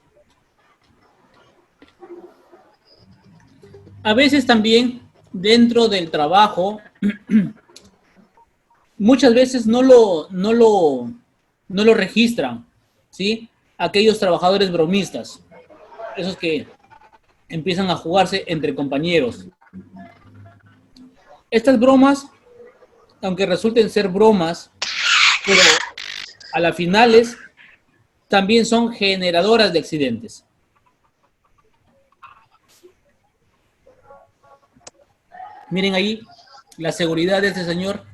A veces también dentro del trabajo, muchas veces no lo registran, ¿sí? Aquellos trabajadores bromistas, esos que empiezan a jugarse entre compañeros. Estas bromas, aunque resulten ser bromas, pero a las finales también son generadoras de accidentes. Miren ahí la seguridad de este señor.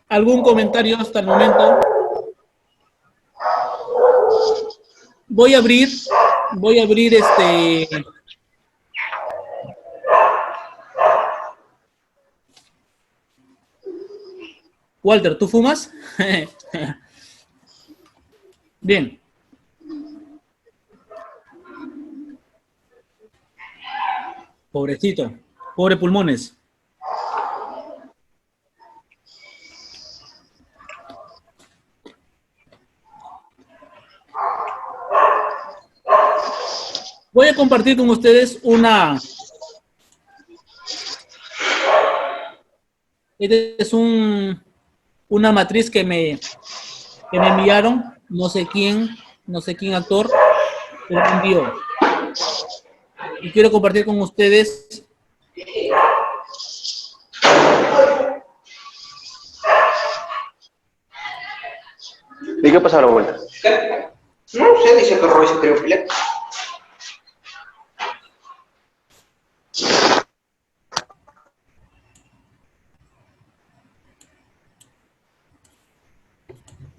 ¿Algún comentario hasta el momento? Voy a abrir Walter, ¿tú fumas? Bien. Pobrecito, pobre pulmones. Voy a compartir con ustedes una matriz que me enviaron, no sé quién actor, pero me envió. Y quiero compartir con ustedes. ¿De qué pasa la vuelta? No sé, dice que Roy se creó pelear.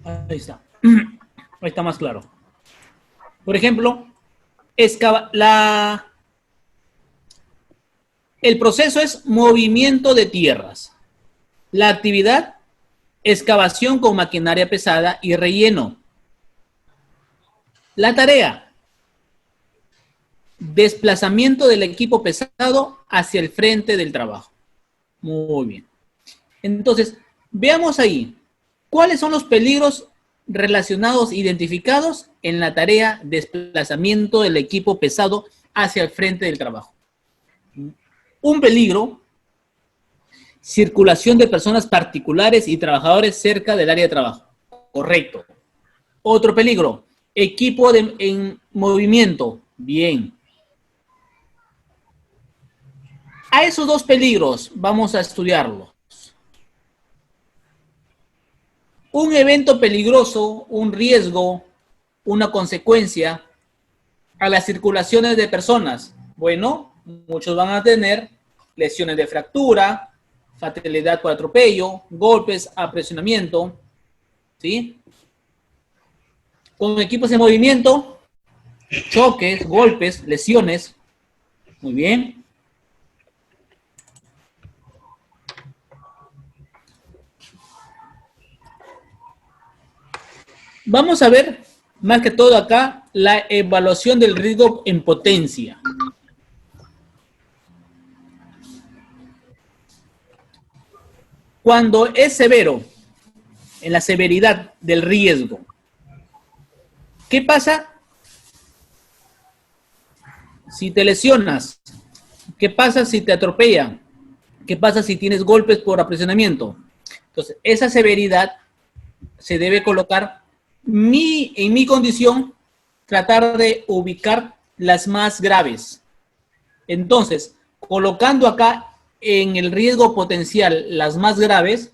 Ahí está. Ahí está más claro. Por ejemplo, el proceso es movimiento de tierras. La actividad, excavación con maquinaria pesada y relleno. La tarea, desplazamiento del equipo pesado hacia el frente del trabajo. Muy bien. Entonces, veamos ahí. ¿Cuáles son los peligros relacionados, identificados en la tarea desplazamiento del equipo pesado hacia el frente del trabajo? Un peligro, circulación de personas particulares y trabajadores cerca del área de trabajo. Correcto. Otro peligro, equipo en movimiento. Bien. A esos dos peligros vamos a estudiarlos. Un evento peligroso, un riesgo, una consecuencia a las circulaciones de personas. Bueno, muchos van a tener lesiones de fractura, fatalidad por atropello, golpes, apresionamiento, ¿sí? Con equipos en movimiento, choques, golpes, lesiones. Muy bien. Vamos a ver, más que todo acá, la evaluación del riesgo en potencia. Cuando es severo, en la severidad del riesgo, ¿qué pasa si te lesionas? ¿Qué pasa si te atropellan? ¿Qué pasa si tienes golpes por apresionamiento? Entonces, esa severidad se debe colocar en mi condición, tratar de ubicar las más graves. Entonces, colocando acá en el riesgo potencial las más graves,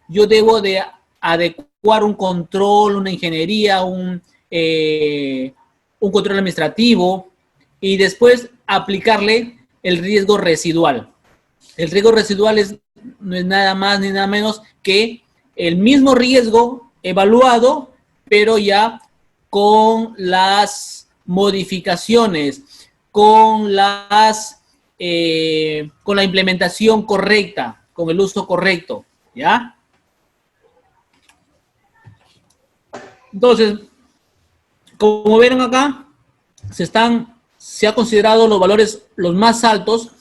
yo debo de adecuar un control, una ingeniería, un control administrativo y después aplicarle el riesgo residual. El riesgo residual no es nada más ni nada menos que el mismo riesgo evaluado, pero ya con las modificaciones, con la implementación correcta, con el uso correcto, ¿ya? Entonces, como ven acá, se ha considerado los valores los más altos,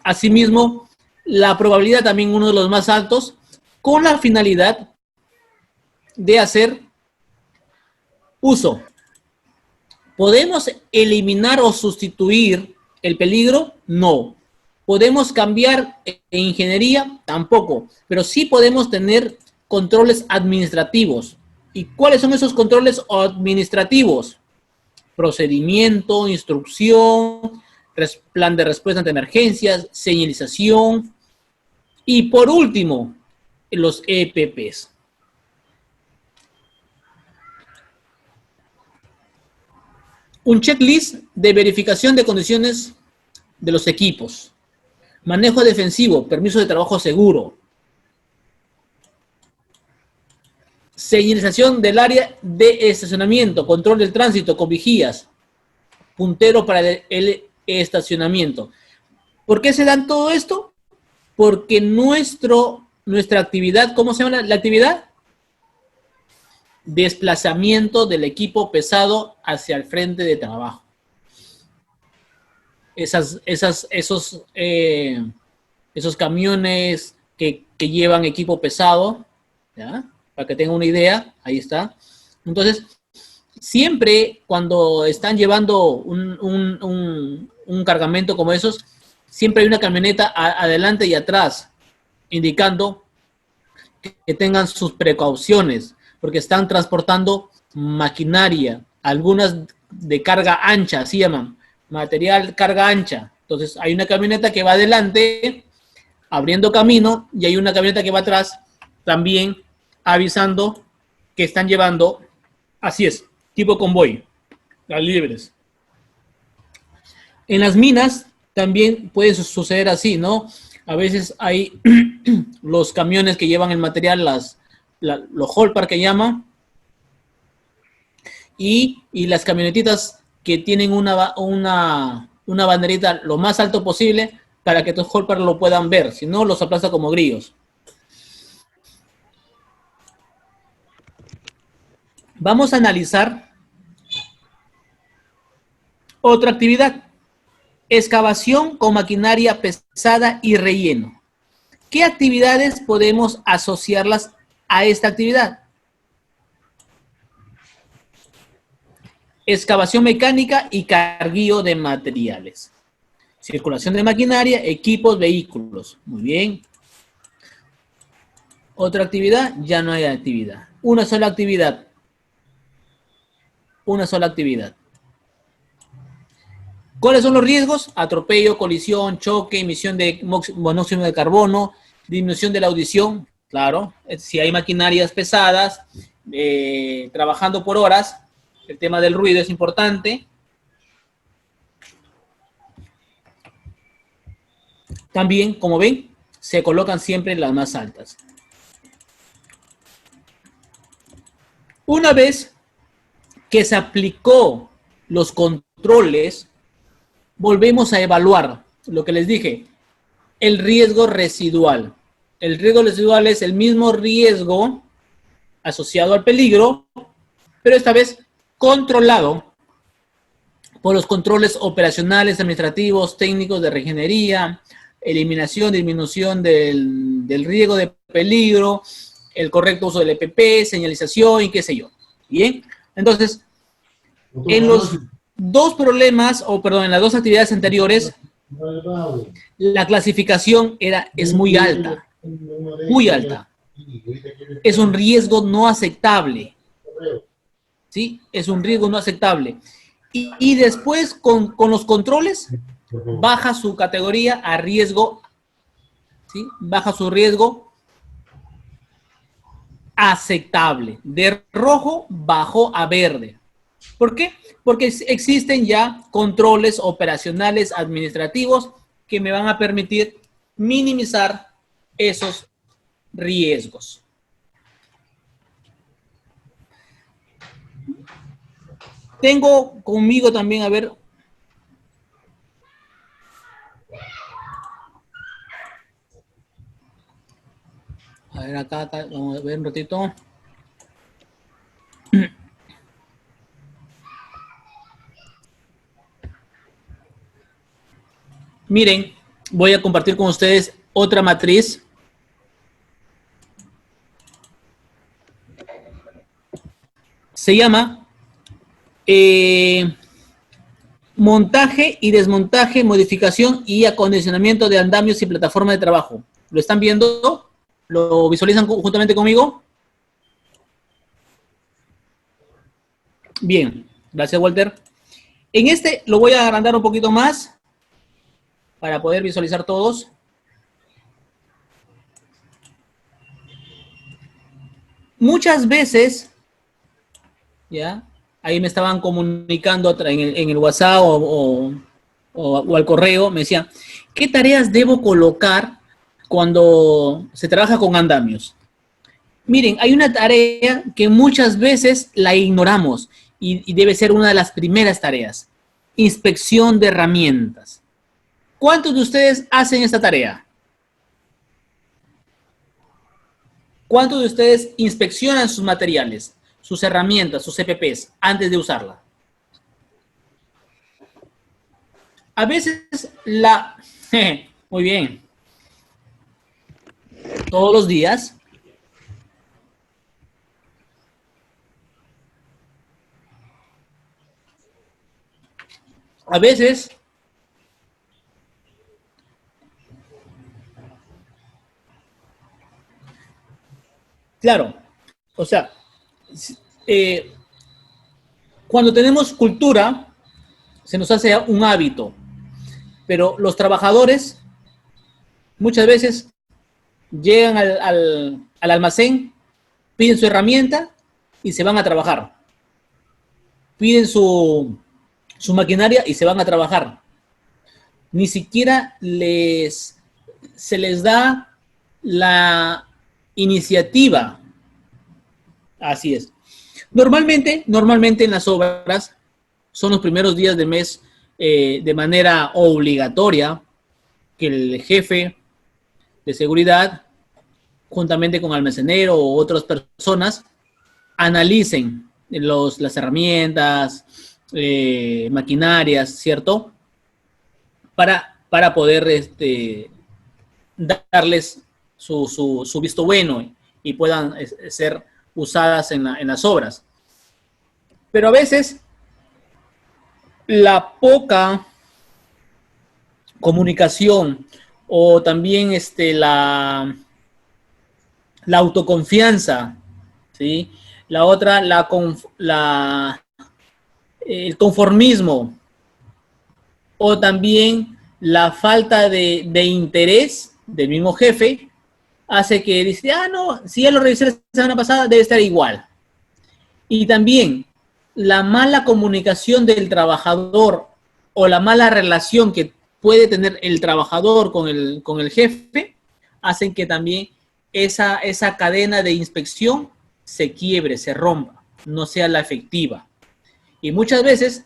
asimismo, la probabilidad también uno de los más altos, con la finalidad de hacer uso. ¿Podemos eliminar o sustituir el peligro? No. ¿Podemos cambiar en ingeniería? Tampoco. Pero sí podemos tener controles administrativos. ¿Y cuáles son esos controles administrativos? Procedimiento, instrucción, plan de respuesta ante emergencias, señalización. Y por último, los EPPs. Un checklist de verificación de condiciones de los equipos. Manejo defensivo, permiso de trabajo seguro. Señalización del área de estacionamiento, control del tránsito con vigías. Puntero para el estacionamiento. ¿Por qué se dan todo esto? Porque nuestra actividad, ¿cómo se llama la actividad? Desplazamiento del equipo pesado hacia el frente de trabajo. Esos camiones que llevan equipo pesado, ¿ya? Para que tengan una idea, ahí está. Entonces, siempre cuando están llevando un cargamento como esos, siempre hay una camioneta adelante y atrás, indicando que tengan sus precauciones, porque están transportando maquinaria, algunas de carga ancha, así llaman, material carga ancha. Entonces, hay una camioneta que va adelante, abriendo camino, y hay una camioneta que va atrás, también avisando que están llevando, así es, tipo convoy, las libres. En las minas también puede suceder así, ¿no? A veces hay los camiones que llevan el material, los holpar que llaman, y las camionetitas que tienen una banderita lo más alto posible para que estos holpar lo puedan ver, si no los aplasta como grillos. Vamos a analizar otra actividad. Excavación con maquinaria pesada y relleno. ¿Qué actividades podemos asociarlas a esta actividad? Excavación mecánica y carguío de materiales. Circulación de maquinaria, equipos, vehículos. Muy bien. Otra actividad, ya no hay actividad. Una sola actividad. Una sola actividad. ¿Cuáles son los riesgos? Atropello, colisión, choque, emisión de monóxido de carbono, disminución de la audición. Claro, si hay maquinarias pesadas, trabajando por horas, el tema del ruido es importante. También, como ven, se colocan siempre las más altas. Una vez que se aplicó los controles, volvemos a evaluar lo que les dije, el riesgo residual. El riesgo residual es el mismo riesgo asociado al peligro, pero esta vez controlado por los controles operacionales, administrativos, técnicos de reingeniería, eliminación, disminución del riesgo de peligro, el correcto uso del EPP, señalización y qué sé yo. Bien, entonces, en los dos problemas, en las dos actividades anteriores, la clasificación es muy alta, muy alta. Es un riesgo no aceptable, ¿sí? Es un riesgo no aceptable. Y después, con los controles, baja su categoría a riesgo, ¿sí? Baja su riesgo aceptable. De rojo bajó a verde. ¿Por qué? Porque existen ya controles operacionales administrativos que me van a permitir minimizar esos riesgos. Tengo conmigo también, a ver, acá, vamos a ver un ratito. Miren, voy a compartir con ustedes otra matriz. Se llama montaje y desmontaje, modificación y acondicionamiento de andamios y plataforma de trabajo. ¿Lo están viendo? ¿Lo visualizan juntamente conmigo? Bien, gracias, Walter. En este lo voy a agrandar un poquito más para poder visualizar todos. Muchas veces, ¿ya? Ahí me estaban comunicando en el WhatsApp o al correo, me decían, ¿qué tareas debo colocar cuando se trabaja con andamios? Miren, hay una tarea que muchas veces la ignoramos y debe ser una de las primeras tareas. Inspección de herramientas. ¿Cuántos de ustedes hacen esta tarea? ¿Cuántos de ustedes inspeccionan sus materiales, sus herramientas, sus EPPs, antes de usarla? A veces muy bien. Todos los días. A veces claro, o sea, cuando tenemos cultura, se nos hace un hábito, pero los trabajadores muchas veces llegan al almacén, piden su herramienta y se van a trabajar. Piden su maquinaria y se van a trabajar. Ni siquiera se les da la iniciativa. Así es. Normalmente en las obras son los primeros días del mes de manera obligatoria que el jefe de seguridad, juntamente con almacenero o otras personas, analicen las herramientas, maquinarias, ¿cierto? Para poder darles su visto bueno y puedan ser usadas en las obras. Pero a veces la poca comunicación o también la autoconfianza, ¿sí? La otra, el conformismo o también la falta de interés del mismo jefe hace que dice, no, si ya lo revisé la semana pasada, debe estar igual. Y también la mala comunicación del trabajador o la mala relación que puede tener el trabajador con el jefe hacen que también esa cadena de inspección se quiebre, se rompa, no sea la efectiva. Y muchas veces,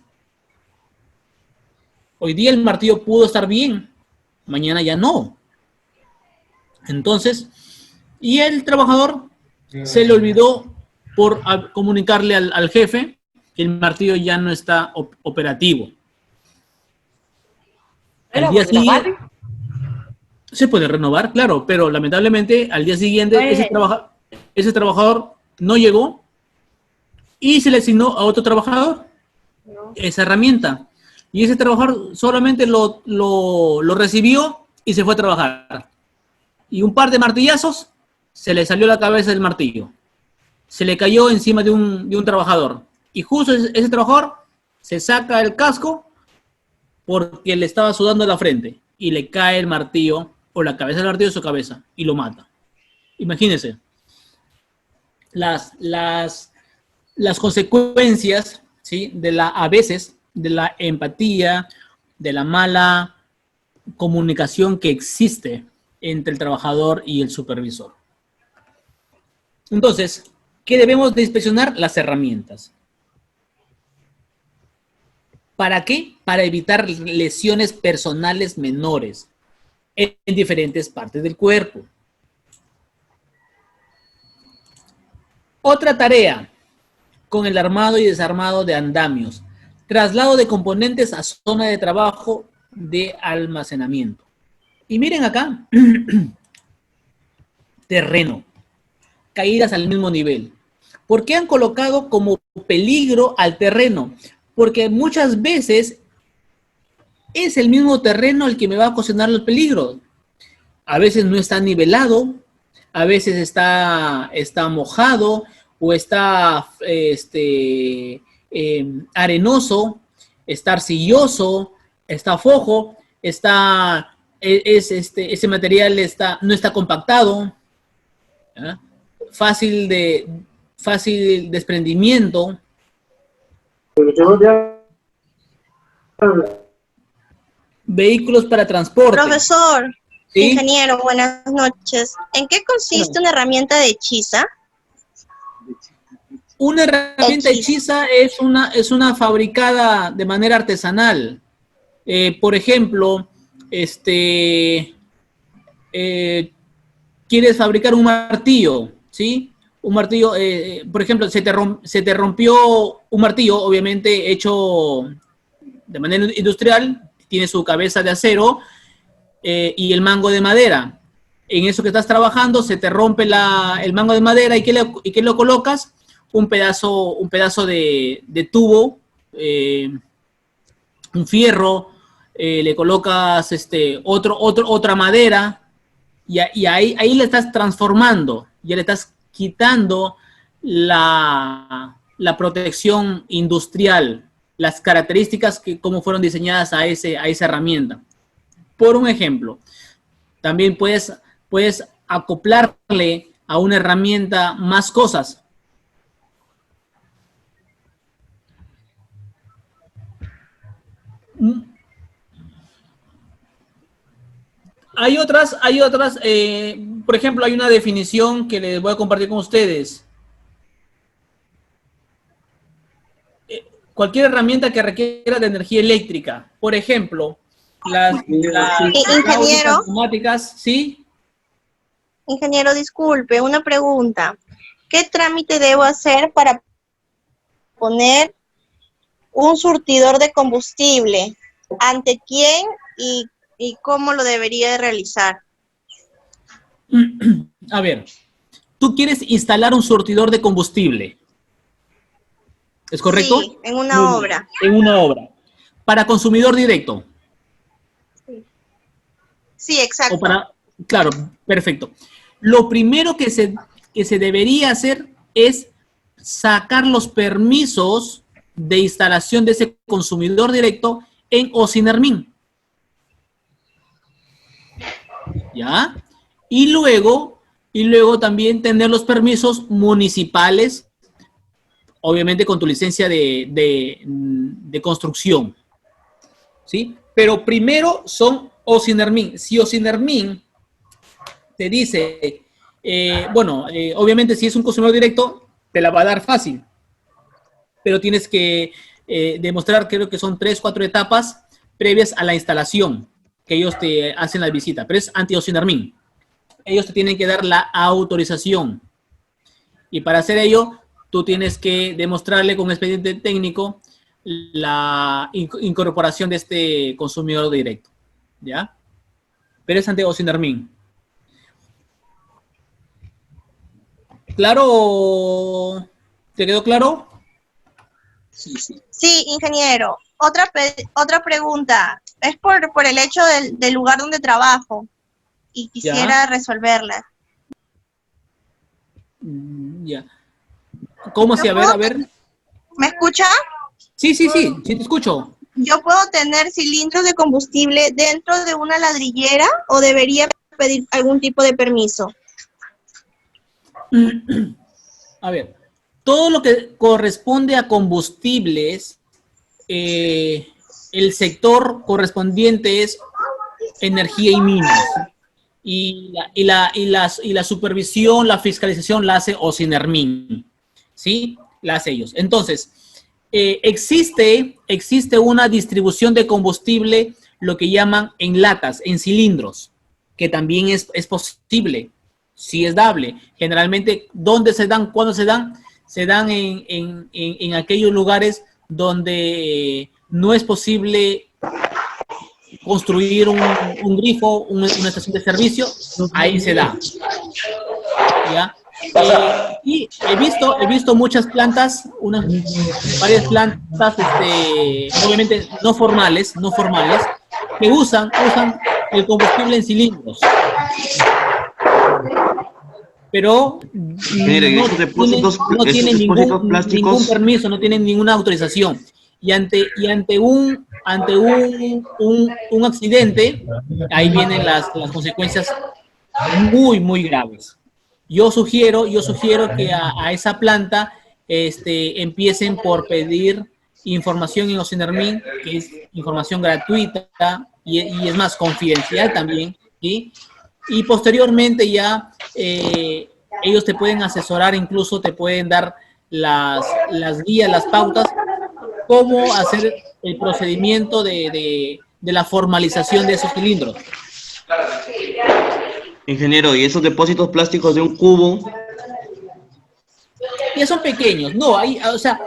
hoy día el martillo pudo estar bien, mañana ya no. Entonces, y el trabajador se le olvidó por comunicarle al jefe que el martillo ya no está operativo. Al día siguiente, Se puede renovar, claro, pero lamentablemente al día siguiente ese trabajador no llegó y se le asignó a otro trabajador esa herramienta. Y ese trabajador solamente lo recibió y se fue a trabajar. Y un par de martillazos, se le salió la cabeza del martillo. Se le cayó encima de un trabajador. Y justo ese trabajador se saca el casco porque le estaba sudando la frente. Y le cae el martillo, o la cabeza del martillo en su cabeza, y lo mata. Imagínense. Las consecuencias, ¿sí? A veces, de la empatía, de la mala comunicación que existe entre el trabajador y el supervisor. Entonces, ¿qué debemos de inspeccionar? Las herramientas. ¿Para qué? Para evitar lesiones personales menores en diferentes partes del cuerpo. Otra tarea con el armado y desarmado de andamios. Traslado de componentes a zona de trabajo de almacenamiento. Y miren acá, terreno, caídas al mismo nivel. ¿Por qué han colocado como peligro al terreno? Porque muchas veces es el mismo terreno el que me va a ocasionar los peligros. A veces no está nivelado, a veces está mojado o está arenoso, está arcilloso, está fojo, ese material no está compactado, ¿eh? Fácil desprendimiento. Vehículos para transporte. Profesor, ¿sí? Ingeniero, buenas noches. ¿En qué consiste una herramienta de hechiza? Una herramienta hechiza es una fabricada de manera artesanal. Por ejemplo, quieres fabricar un martillo, ¿sí? Un martillo, por ejemplo, se te rompió un martillo, obviamente hecho de manera industrial, tiene su cabeza de acero y el mango de madera. En eso que estás trabajando, se te rompe el mango de madera y ¿qué lo colocas? Un pedazo de tubo, un fierro, le colocas otra madera y ahí le estás transformando, ya le estás quitando la protección industrial, las características cómo fueron diseñadas a esa herramienta. Por un ejemplo, también puedes acoplarle a una herramienta más cosas. Hay otras, por ejemplo, hay una definición que les voy a compartir con ustedes. Cualquier herramienta que requiera de energía eléctrica. Por ejemplo, las automáticas, ¿sí? Ingeniero, disculpe, una pregunta. ¿Qué trámite debo hacer para poner un surtidor de combustible? ¿Ante quién y cómo lo debería de realizar? A ver, tú quieres instalar un surtidor de combustible. ¿Es correcto? Sí, en una obra. En una obra. Para consumidor directo. Sí, exacto. Claro, perfecto. Lo primero que se debería hacer es sacar los permisos de instalación de ese consumidor directo en OSINERMIN. ¿Ya? Y luego también tener los permisos municipales, obviamente con tu licencia de construcción. ¿Sí? Pero primero son OSINERMIN. Si OSINERMIN te dice, obviamente si es un consumidor directo, te la va a dar fácil. Pero tienes que demostrar, creo que son 3, 4 etapas previas a la instalación, que ellos te hacen la visita, pero es anti-OSINERMIN. Ellos te tienen que dar la autorización. Y para hacer ello, tú tienes que demostrarle con un expediente técnico la incorporación de este consumidor directo. ¿Ya? pero es ante osinermin. ¿Claro? ¿Te quedó claro? Sí, ingeniero. Otra pregunta. Es por el hecho del lugar donde trabajo y quisiera resolverla. Ya. ¿Cómo si? A ver. ¿Me escucha? Sí, te escucho. ¿Yo puedo tener cilindros de combustible dentro de una ladrillera o debería pedir algún tipo de permiso? A ver, todo lo que corresponde a combustibles, el sector correspondiente es energía y minas. Y la supervisión, la fiscalización la hace Osinermin, ¿sí? La hace ellos. Entonces, existe una distribución de combustible, lo que llaman en latas, en cilindros, que también es posible, sí es dable. Generalmente, ¿dónde se dan? ¿Cuándo se dan? Se dan en aquellos lugares donde no es posible construir un grifo, una estación de servicio, ahí se da. ¿Ya? Y he visto muchas plantas, varias plantas, obviamente no formales, que usan el combustible en cilindros. Pero no tienen ningún permiso, no tienen ninguna autorización. Y ante un accidente, ahí vienen las consecuencias muy, muy graves. Yo sugiero que a esa planta empiecen por pedir información en Osinermin, que es información gratuita y es más confidencial también, ¿sí? Y posteriormente ya ellos te pueden asesorar, incluso te pueden dar las guías, las pautas, cómo hacer el procedimiento de la formalización de esos cilindros. Ingeniero, ¿y esos depósitos plásticos de un cubo? Ya son pequeños, no, hay, o sea,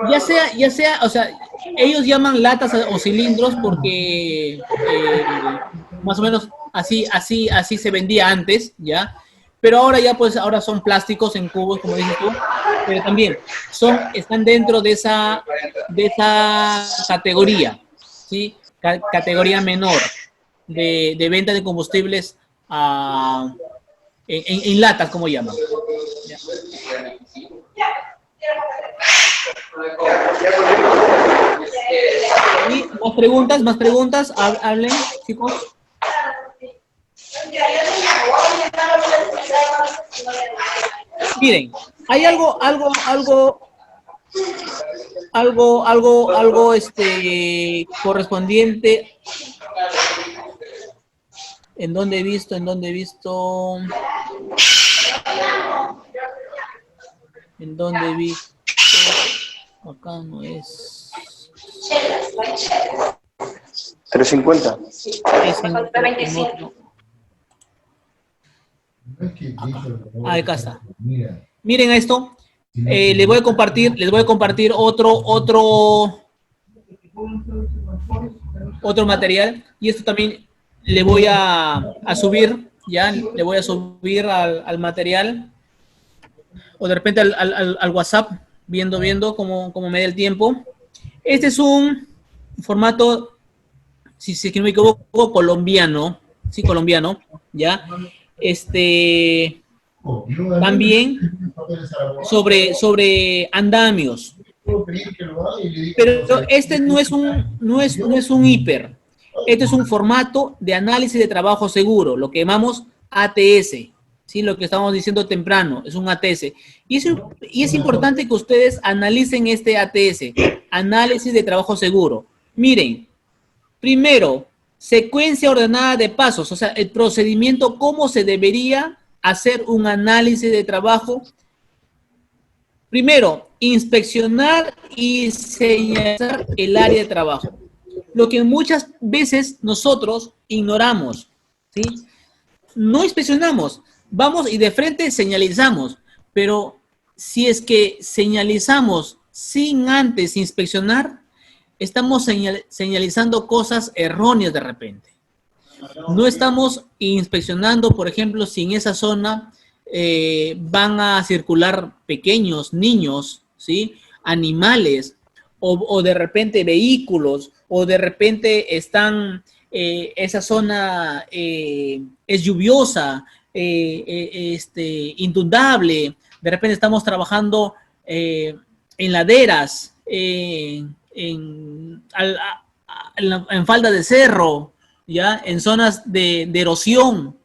ya sea, o sea, ellos llaman latas o cilindros porque más o menos así se vendía antes, ¿ya? Pero ahora ya, pues, ahora son plásticos en cubos, como dices tú, pero también están dentro de esa categoría, ¿sí? Categoría menor de venta de combustibles en latas, como llaman. ¿Ya? ¿Y más preguntas? Hablen, chicos. Miren, hay algo correspondiente. ¿En dónde he visto? Acá no es. 350. Es en otro. Acá está. Miren esto. Les voy a compartir otro material, y esto también le voy a subir, ya, le voy a subir al material, o de repente al WhatsApp, viendo cómo me dé el tiempo. Este es un formato, si no me equivoco, colombiano, sí, colombiano, ya. También sobre andamios. Pero este no es un hiper. Este es un formato de análisis de trabajo seguro, lo que llamamos ATS, ¿sí? Lo que estábamos diciendo temprano, es un ATS. Y es importante que ustedes analicen este ATS, análisis de trabajo seguro. Miren, primero, secuencia ordenada de pasos, o sea, el procedimiento, cómo se debería hacer un análisis de trabajo. Primero, inspeccionar y señalizar el área de trabajo. Lo que muchas veces nosotros ignoramos, ¿sí? No inspeccionamos, vamos y de frente señalizamos, pero si es que señalizamos sin antes inspeccionar, estamos señalizando cosas erróneas de repente. No estamos inspeccionando, por ejemplo, si en esa zona van a circular pequeños, niños, ¿sí? Animales, o de repente vehículos, o de repente esa zona es lluviosa, inundable, de repente estamos trabajando en laderas, en falda de cerro, ¿ya? En zonas de erosión.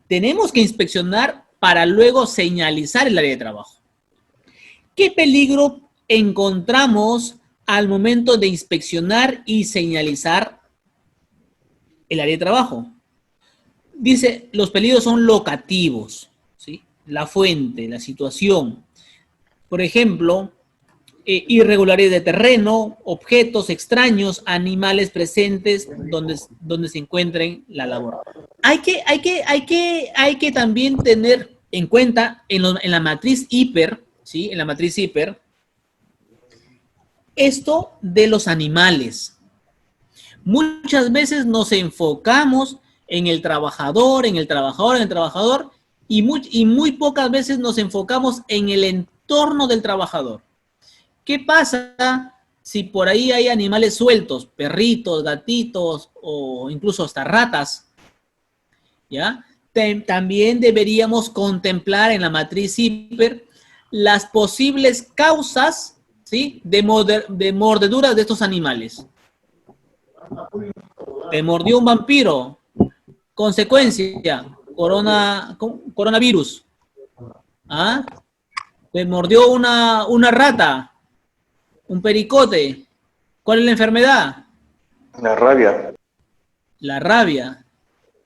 Tenemos que inspeccionar para luego señalizar el área de trabajo. ¿Qué peligro encontramos al momento de inspeccionar y señalizar el área de trabajo? Dice, los peligros son locativos, ¿sí? La fuente, la situación. Por ejemplo, irregularidades de terreno, objetos extraños, animales presentes donde se encuentren la labor. Hay que también tener en cuenta en la matriz hiper, ¿sí? En la matriz hiper, esto de los animales. Muchas veces nos enfocamos en el trabajador, y muy pocas veces nos enfocamos en el entorno del trabajador. ¿Qué pasa si por ahí hay animales sueltos, perritos, gatitos o incluso hasta ratas? ¿Ya? También deberíamos contemplar en la matriz hiper las posibles causas, ¿sí? de mordeduras de estos animales. Te mordió un vampiro. Consecuencia, coronavirus. ¿Ah? Te mordió una rata. Un pericote. ¿Cuál es la enfermedad? La rabia. La rabia.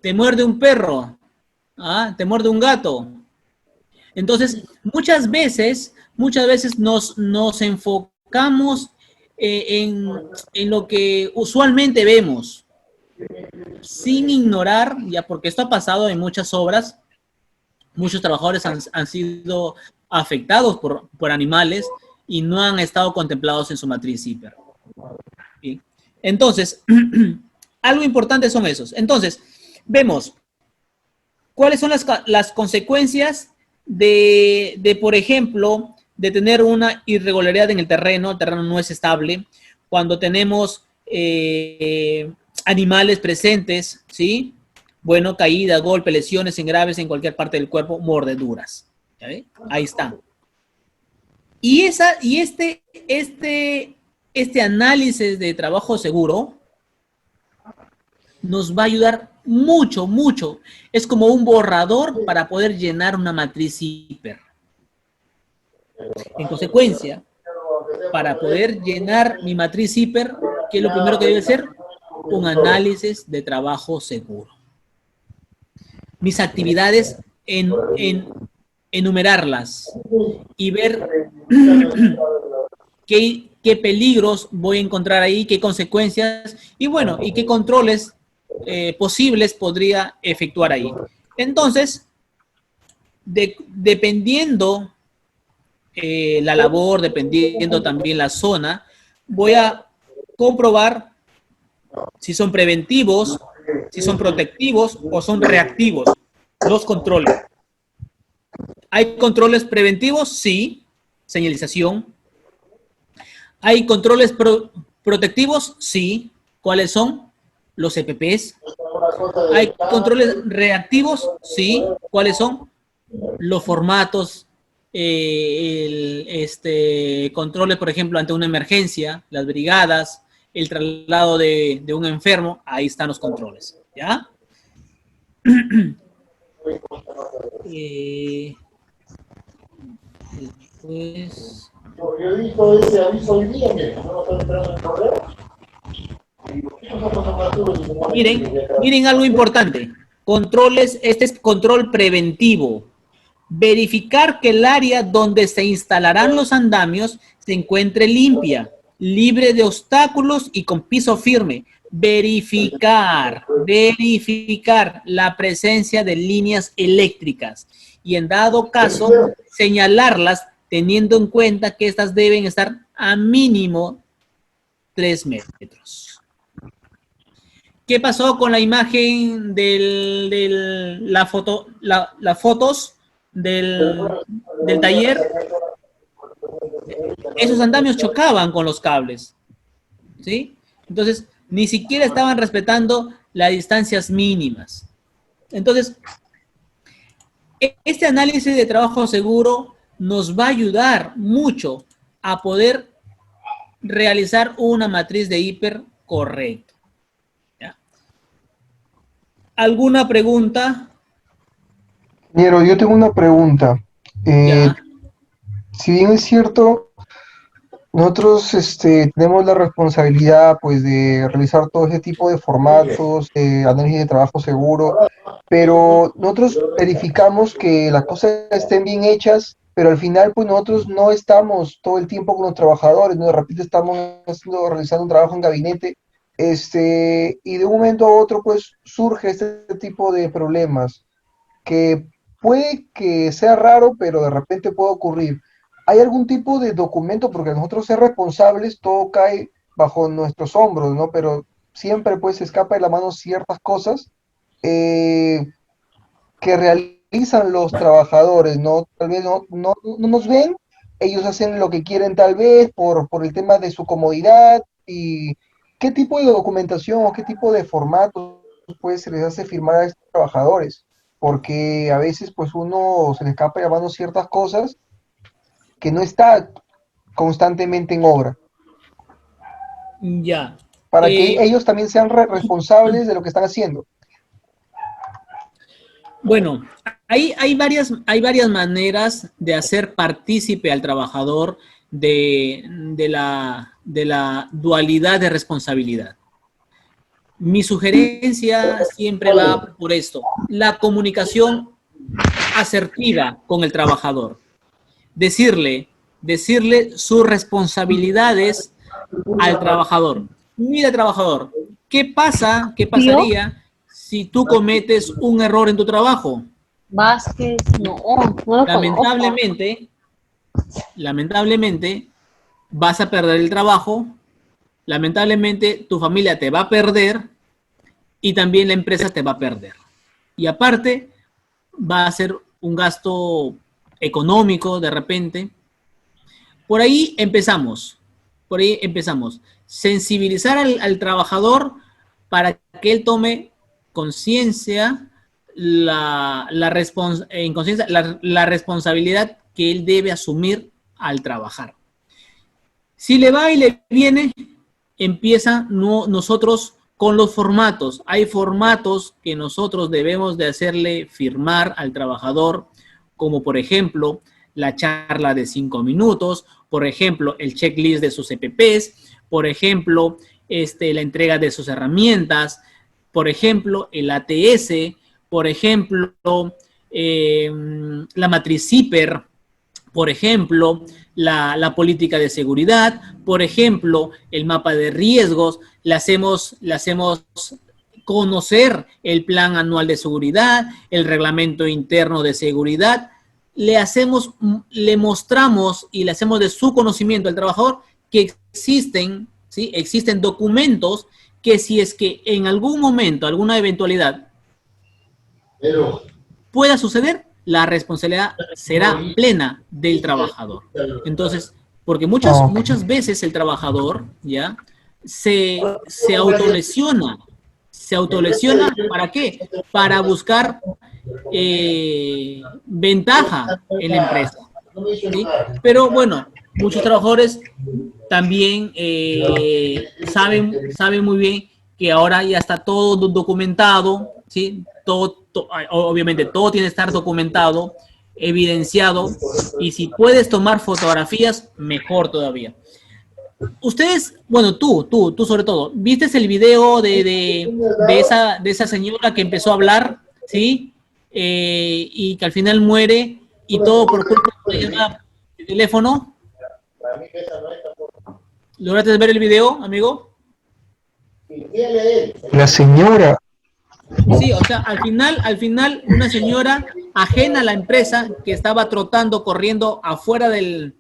Te muerde un perro. ¿Ah? Te muerde un gato. Entonces, muchas veces nos enfocamos en lo que usualmente vemos, sin ignorar, ya porque esto ha pasado en muchas obras, muchos trabajadores han sido afectados por animales y no han estado contemplados en su matriz hiper. ¿Sí? Entonces, algo importante son esos. Entonces, vemos cuáles son las consecuencias de, por ejemplo, de tener una irregularidad en el terreno no es estable, cuando tenemos animales presentes, ¿sí? Bueno, caída, golpe, lesiones en graves en cualquier parte del cuerpo, mordeduras. ¿Ya ve? Ahí está. Y este análisis de trabajo seguro nos va a ayudar mucho, mucho. Es como un borrador para poder llenar una matriz hiper. En consecuencia, para poder llenar mi matriz hiper, ¿qué es lo primero que debe ser? Un análisis de trabajo seguro. Mis actividades, enumerarlas y ver qué peligros voy a encontrar ahí, qué consecuencias y bueno, y qué controles posibles podría efectuar ahí. Entonces, dependiendo la labor, dependiendo también la zona, voy a comprobar si son preventivos, si son protectivos o son reactivos los controles. ¿Hay controles preventivos? Sí, señalización. ¿Hay controles protectivos? Sí. ¿Cuáles son? Los EPPs. ¿Hay controles reactivos? Sí. ¿Cuáles son? Los formatos, controles, por ejemplo, ante una emergencia, las brigadas, el traslado de un enfermo, ahí están los controles, ¿ya? Después... Yo he visto ese aviso hoy día, miren, no lo estoy esperando en el correo. Miren algo importante. Controles, este es control preventivo. Verificar que el área donde se instalarán los andamios se encuentre limpia, libre de obstáculos y con piso firme. Verificar la presencia de líneas eléctricas y en dado caso señalarlas teniendo en cuenta que estas deben estar a mínimo 3 metros. ¿Qué pasó con la imagen las fotos del taller? Esos andamios chocaban con los cables, ¿sí? Entonces, ni siquiera estaban respetando las distancias mínimas. Entonces, este análisis de trabajo seguro nos va a ayudar mucho a poder realizar una matriz de hiper correcta. ¿Ya? ¿Alguna pregunta? Ingeniero, yo tengo una pregunta. Si bien es cierto, nosotros tenemos la responsabilidad pues, de realizar todo ese tipo de formatos, análisis de trabajo seguro, pero nosotros verificamos que las cosas estén bien hechas, pero al final pues nosotros no estamos todo el tiempo con los trabajadores, ¿no? De repente estamos realizando un trabajo en gabinete, y de un momento a otro pues surge este tipo de problemas, que puede que sea raro, pero de repente puede ocurrir. ¿Hay algún tipo de documento? Porque nosotros ser responsables, todo cae bajo nuestros hombros, ¿no? Pero siempre pues se escapa de la mano ciertas cosas que realizan los trabajadores, ¿no? Tal vez no nos ven, ellos hacen lo que quieren tal vez por el tema de su comodidad. ¿Y qué tipo de documentación o qué tipo de formato pues se les hace firmar a estos trabajadores? Porque a veces pues uno se le escapa de la mano ciertas cosas que no está constantemente en obra. Ya. Para que ellos también sean responsables de lo que están haciendo. Bueno, hay varias maneras de hacer partícipe al trabajador de la dualidad de responsabilidad. Mi sugerencia siempre va por esto: la comunicación asertiva con el trabajador. Decirle sus responsabilidades al trabajador. Mira, trabajador, ¿qué pasaría si tú cometes un error en tu trabajo? Vázquez, no Lamentablemente, vas a perder el trabajo, lamentablemente tu familia te va a perder y también la empresa te va a perder. Y aparte, va a ser un gasto económico de repente. Por ahí empezamos. Sensibilizar al trabajador para que él tome conciencia la responsabilidad que él debe asumir al trabajar. Si le va y le viene, empieza nosotros con los formatos. Hay formatos que nosotros debemos de hacerle firmar al trabajador, como por ejemplo la charla de 5 minutos, por ejemplo el checklist de sus EPPs, por ejemplo la entrega de sus herramientas, por ejemplo el ATS, por ejemplo la matriz hiper, por ejemplo la política de seguridad, por ejemplo el mapa de riesgos. Le hacemos conocer el plan anual de seguridad, el reglamento interno de seguridad. Le mostramos y le hacemos de su conocimiento al trabajador que existen documentos que si es que en algún momento, alguna eventualidad pueda suceder, la responsabilidad será plena del trabajador. Entonces, porque muchas veces el trabajador ya se autolesiona. ¿Se autolesiona para qué? Para buscar ventaja en la empresa, ¿sí? Pero bueno, muchos trabajadores también saben muy bien que ahora ya está todo documentado, ¿sí? Obviamente todo tiene que estar documentado, evidenciado, y si puedes tomar fotografías, mejor todavía. Ustedes, bueno, tú sobre todo, ¿viste el video de esa señora que empezó a hablar, ¿sí? Y que al final muere y todo por culpa de una llamada de teléfono? ¿Lograste ver el video, amigo? La señora. Sí, o sea, al final una señora ajena a la empresa que estaba corriendo afuera del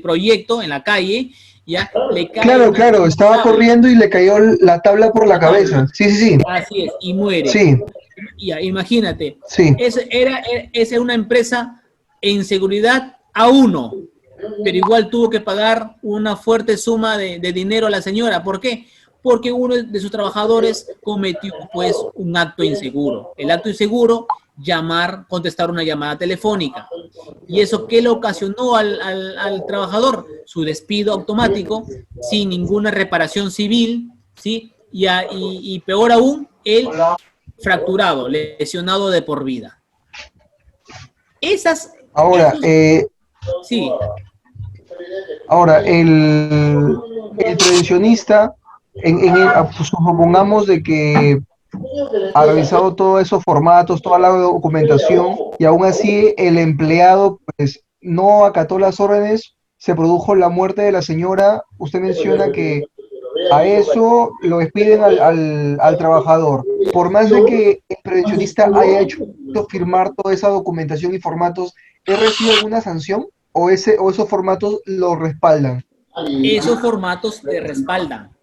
proyecto en la calle, ¿ya? Le cae Claro, una claro, estaba tabla. corriendo y le cayó la tabla por la cabeza. Sí, sí, sí. Así es, y muere. Sí, Ya, imagínate, sí. esa era una empresa en seguridad A1, pero igual tuvo que pagar una fuerte suma de dinero a la señora. ¿Por qué? Porque uno de sus trabajadores cometió pues un acto inseguro. El acto inseguro, contestar una llamada telefónica. ¿Y eso qué le ocasionó al trabajador? Su despido automático, sin ninguna reparación civil, ¿sí? Y peor aún, él fracturado, lesionado de por vida. Ahora, Sí, ahora el prevencionista, pues, supongamos de que ha revisado todos esos formatos, toda la documentación, y aún así el empleado pues no acató las órdenes, se produjo la muerte de la señora. Usted menciona que a eso lo despiden al trabajador. Por más de que el prevencionista haya hecho firmar toda esa documentación y formatos, ¿he recibido alguna sanción o esos formatos lo respaldan? esos formatos te respaldan.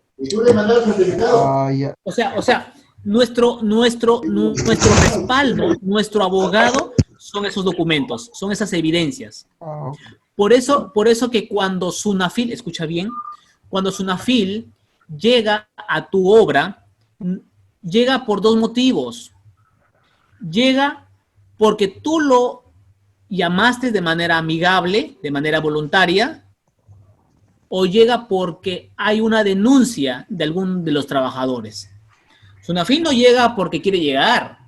Ah, ya. O sea, nuestro respaldo, nuestro abogado son esos documentos, son esas evidencias. Ah, ok. Por eso que cuando Sunafil, escucha bien, cuando Sunafil llega a tu obra, llega por dos motivos. Llega porque tú lo llamaste de manera amigable, de manera voluntaria, o llega porque hay una denuncia de algún de los trabajadores. Sunafil no llega porque quiere llegar.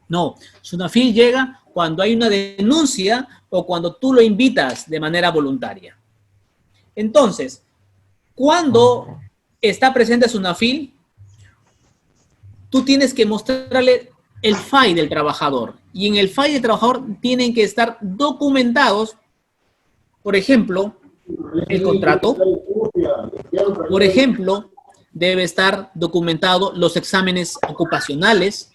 No, Sunafil llega cuando hay una denuncia o cuando tú lo invitas de manera voluntaria. Entonces, cuando está presente Sunafil, tú tienes que mostrarle el FAI del trabajador. Y en el FAI del trabajador tienen que estar documentados, por ejemplo, el contrato. Por ejemplo, debe estar documentado los exámenes ocupacionales.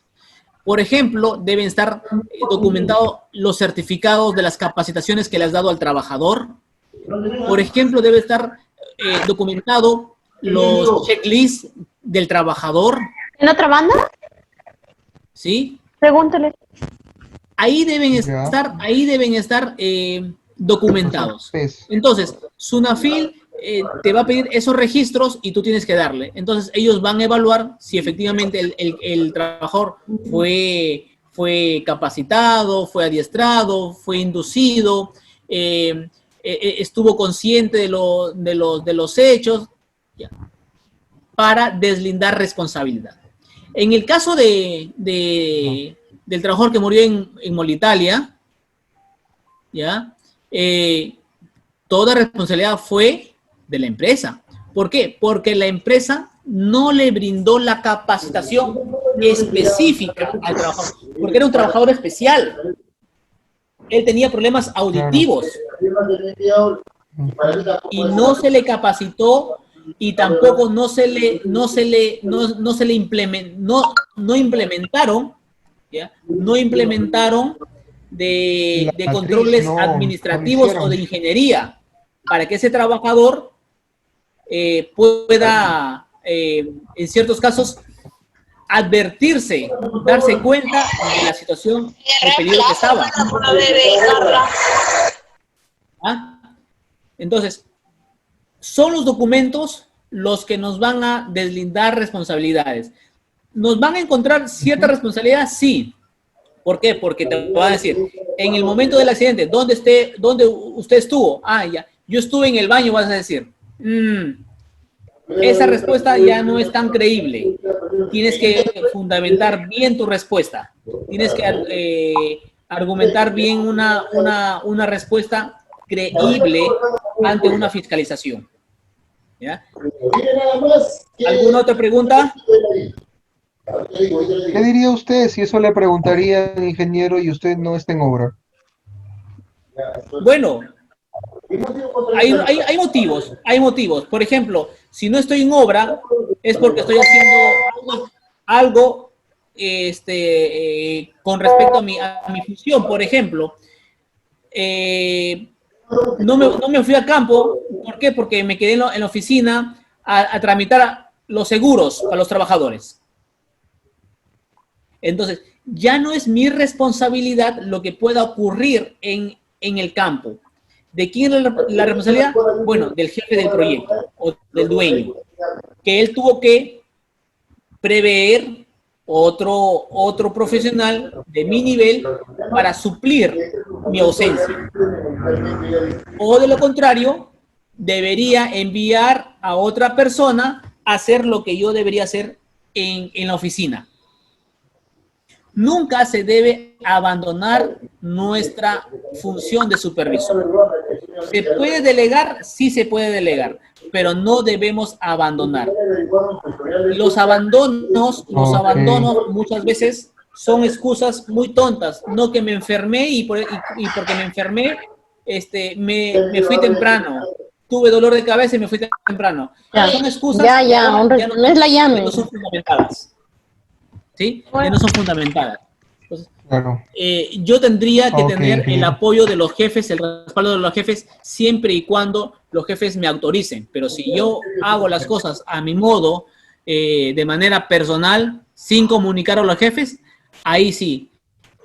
Por ejemplo, deben estar documentados los certificados de las capacitaciones que le has dado al trabajador. Por ejemplo, debe estar documentado los checklists del trabajador. ¿En otra banda? ¿Sí? Pregúntale. Ahí deben estar documentados. Entonces, Sunafil te va a pedir esos registros y tú tienes que darle. Entonces, ellos van a evaluar si efectivamente el trabajador fue capacitado, fue adiestrado, fue inducido, estuvo consciente de los hechos, ya, para deslindar responsabilidad. En el caso del trabajador que murió en Molitalia, ¿ya? Toda responsabilidad fue de la empresa. ¿Por qué? Porque la empresa no le brindó la capacitación específica al trabajador, porque era un trabajador especial. Él tenía problemas auditivos y no se le capacitó y tampoco no implementaron de controles administrativos o de ingeniería para que ese trabajador pueda, en ciertos casos, advertirse, darse cuenta de la situación de peligro que estaba. ¿Ah? Entonces, son los documentos los que nos van a deslindar responsabilidades. ¿Nos van a encontrar cierta responsabilidad? Sí. ¿Por qué? Porque te voy a decir, en el momento del accidente, ¿dónde usted estuvo? Ah, ya, yo estuve en el baño, vas a decir. Esa respuesta ya no es tan creíble. Tienes que fundamentar bien tu respuesta. Tienes que argumentar bien una respuesta creíble ante una fiscalización. ¿Ya? ¿Alguna otra pregunta? ¿Qué diría usted si eso le preguntaría al ingeniero y usted no está en obra? Bueno, hay motivos. Por ejemplo, si no estoy en obra, es porque estoy haciendo algo con respecto a mi función. Por ejemplo, no me fui a campo ¿Por qué? Porque me quedé en la oficina a tramitar los seguros para los trabajadores. Entonces, ya no es mi responsabilidad lo que pueda ocurrir en el campo. ¿De quién es la responsabilidad? Bueno, del jefe del proyecto o del dueño, que él tuvo que prever otro profesional de mi nivel para suplir mi ausencia. O de lo contrario, debería enviar a otra persona a hacer lo que yo debería hacer en la oficina. Nunca se debe abandonar nuestra función de supervisor. ¿Se puede delegar? Sí se puede delegar, pero no debemos abandonar. Los abandonos muchas veces son excusas muy tontas. No, que me enfermé y porque me enfermé, me fui temprano. Tuve dolor de cabeza y me fui temprano. Son excusas no es la llame. no son fundamentadas. ¿Sí? Que no son fundamentadas. Entonces, yo tendría que tener el apoyo de los jefes, el respaldo de los jefes, siempre y cuando los jefes me autoricen. Pero si yo hago las cosas a mi modo, de manera personal, sin comunicar a los jefes, ahí sí,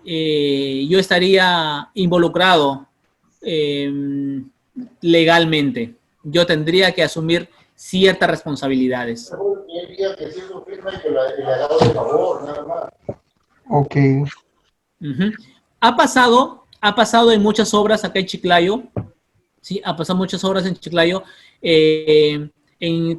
yo estaría involucrado legalmente. Yo tendría que asumir ciertas responsabilidades. Ok. Ha pasado en muchas obras acá en Chiclayo, sí, ha pasado muchas obras en Chiclayo,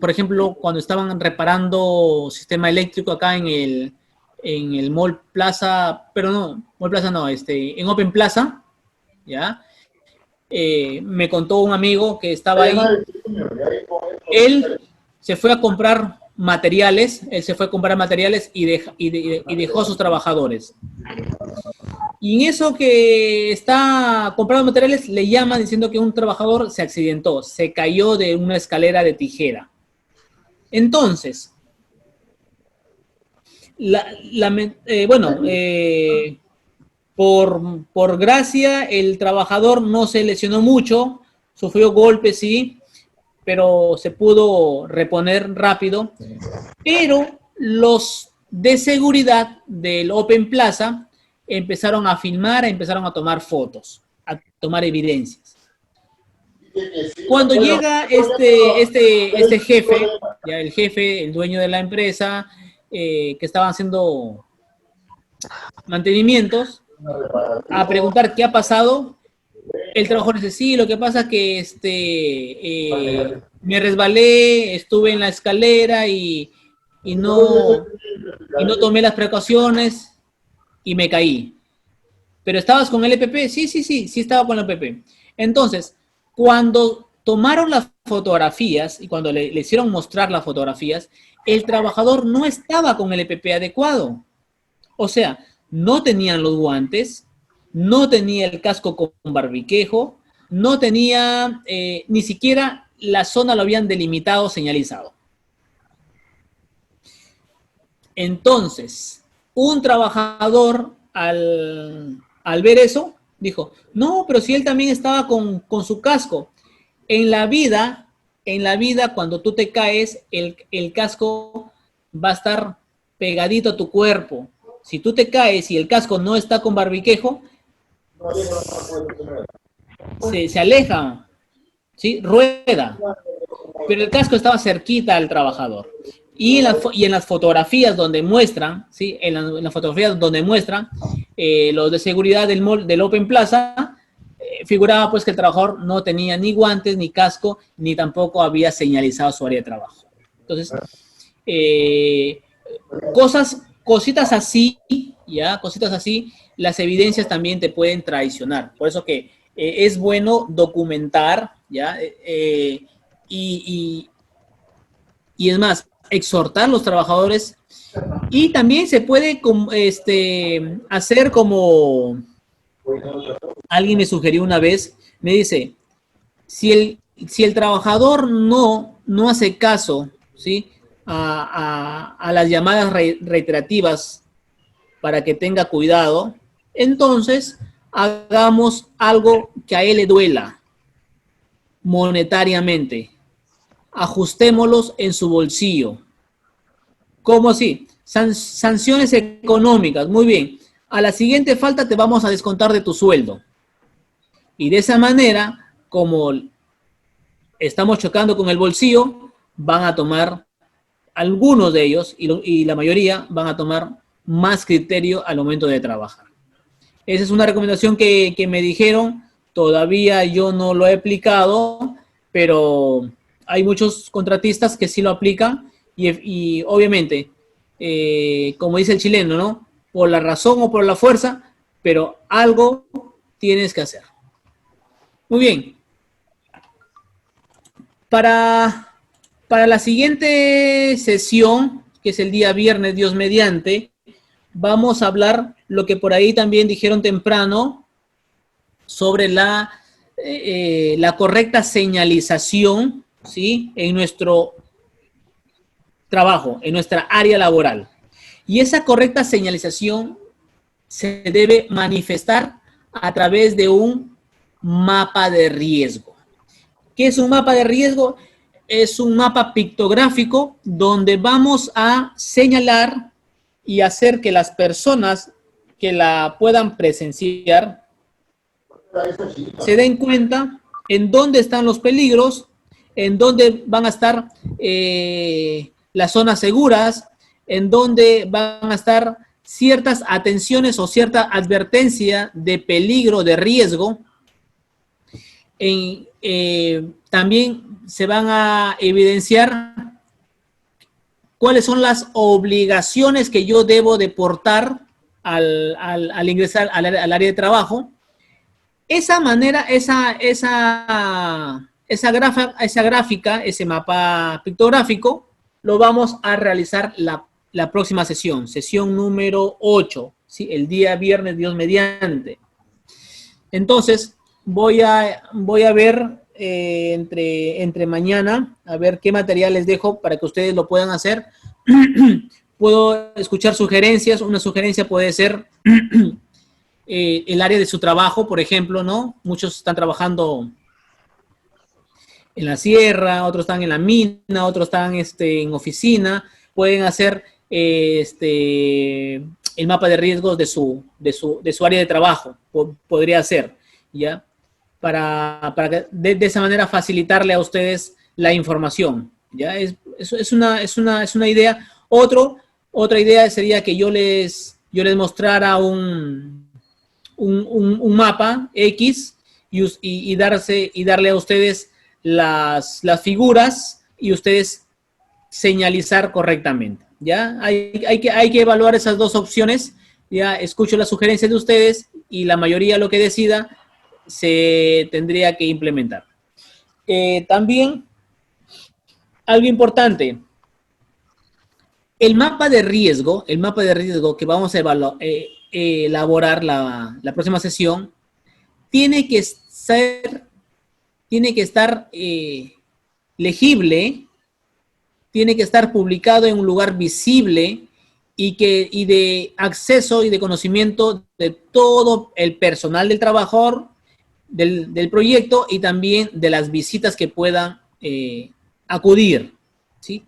por ejemplo, cuando estaban reparando sistema eléctrico acá en el Mall Plaza, pero no, Mall Plaza no, en Open Plaza, ¿ya? Me contó un amigo que estaba ahí, él se fue a comprar materiales, y dejó a sus trabajadores. Y en eso que está comprando materiales, le llaman diciendo que un trabajador se accidentó, se cayó de una escalera de tijera. Entonces, por gracia, el trabajador no se lesionó mucho, sufrió golpes, sí, pero se pudo reponer rápido. Pero los de seguridad del Open Plaza empezaron a filmar, empezaron a tomar fotos, a tomar evidencias. Cuando llega este jefe, ya el jefe, el dueño de la empresa, que estaban haciendo mantenimientos, a preguntar qué ha pasado, el trabajador dice, sí, lo que pasa es que me resbalé, estuve en la escalera y no tomé las precauciones y me caí. ¿Pero estabas con el EPP? Sí, estaba con el EPP. Entonces, cuando tomaron las fotografías y cuando le hicieron mostrar las fotografías, el trabajador no estaba con el EPP adecuado. O sea, no tenían los guantes, no tenía el casco con barbiquejo, no tenía, ni siquiera la zona lo habían delimitado, señalizado. Entonces, un trabajador al ver eso, dijo, no, pero si él también estaba con su casco. En la vida, cuando tú te caes, el casco va a estar pegadito a tu cuerpo. Si tú te caes y el casco no está con barbiquejo, se aleja, ¿sí? Rueda. Pero el casco estaba cerquita al trabajador. Y en las fotografías donde muestran, ¿sí? En las fotografías donde muestran los de seguridad del Open Plaza, figuraba pues que el trabajador no tenía ni guantes, ni casco, ni tampoco había señalizado su área de trabajo. Entonces, cositas así, ¿ya? Cositas así, las evidencias también te pueden traicionar. Por eso que es bueno documentar, ¿ya? Y es más, exhortar a los trabajadores, y también se puede hacer como alguien me sugirió una vez, me dice, si el trabajador no hace caso, ¿sí? a las llamadas reiterativas para que tenga cuidado, entonces hagamos algo que a él le duela. monetariamente. Ajustémoslos en su bolsillo. ¿Cómo así? Sanciones económicas. Muy bien. A la siguiente falta te vamos a descontar de tu sueldo. Y de esa manera, como estamos chocando con el bolsillo, van a tomar, algunos de ellos, y la mayoría, van a tomar más criterio al momento de trabajar. Esa es una recomendación que me dijeron. Todavía yo no lo he aplicado, pero hay muchos contratistas que sí lo aplican y obviamente, como dice el chileno, ¿no? Por la razón o por la fuerza, pero algo tienes que hacer. Muy bien. Para la siguiente sesión, que es el día viernes, Dios mediante, vamos a hablar lo que por ahí también dijeron temprano sobre la correcta señalización, ¿sí? En nuestro trabajo, en nuestra área laboral. Y esa correcta señalización se debe manifestar a través de un mapa de riesgo. ¿Qué es un mapa de riesgo? Es un mapa pictográfico donde vamos a señalar y hacer que las personas que la puedan presenciar se den cuenta en dónde están los peligros, en dónde van a estar las zonas seguras, en dónde van a estar ciertas atenciones o cierta advertencia de peligro, de riesgo. También se van a evidenciar cuáles son las obligaciones que yo debo de portar al ingresar al área de trabajo. Esa manera, esa gráfica, ese mapa pictográfico, lo vamos a realizar la próxima sesión número 8, ¿sí? El día viernes, Dios mediante. Entonces, voy a ver entre mañana, a ver qué material les dejo para que ustedes lo puedan hacer. Puedo escuchar sugerencias. Una sugerencia puede ser el área de su trabajo, por ejemplo, ¿no? Muchos están trabajando en la sierra, otros están en la mina, otros están en oficina. Pueden hacer el mapa de riesgos de su área de trabajo. Podría ser, ¿ya? Para que de esa manera facilitarle a ustedes la información, ¿ya? Es una idea. Otra idea sería que yo les mostrara un mapa X y darle a ustedes las figuras y ustedes señalizar correctamente, ¿ya? Hay que evaluar esas dos opciones, ¿ya? Escucho las sugerencias de ustedes y la mayoría lo que decida se tendría que implementar. También, algo importante, el mapa de riesgo que vamos a elaborar la próxima sesión, tiene que estar legible, tiene que estar publicado en un lugar visible y de acceso y de conocimiento de todo el personal del trabajador, del proyecto y también de las visitas que puedan acudir, ¿sí?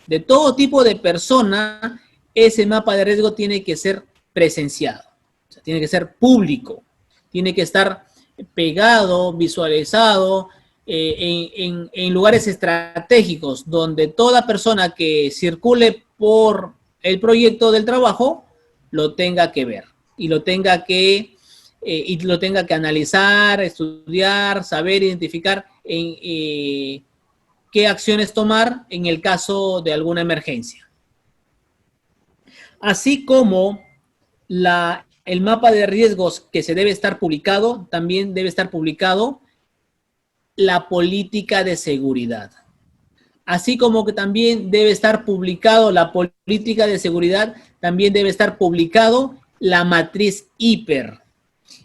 De todo tipo de persona, ese mapa de riesgo tiene que ser presenciado, o sea, tiene que ser público, tiene que estar pegado, visualizado en lugares estratégicos donde toda persona que circule por el proyecto del trabajo lo tenga que ver y lo tenga que analizar, estudiar, saber, identificar qué acciones tomar en el caso de alguna emergencia. Así como el mapa de riesgos que se debe estar publicado, también debe estar publicado la política de seguridad. Así como que también debe estar publicado la política de seguridad, también debe estar publicado la matriz HIPER.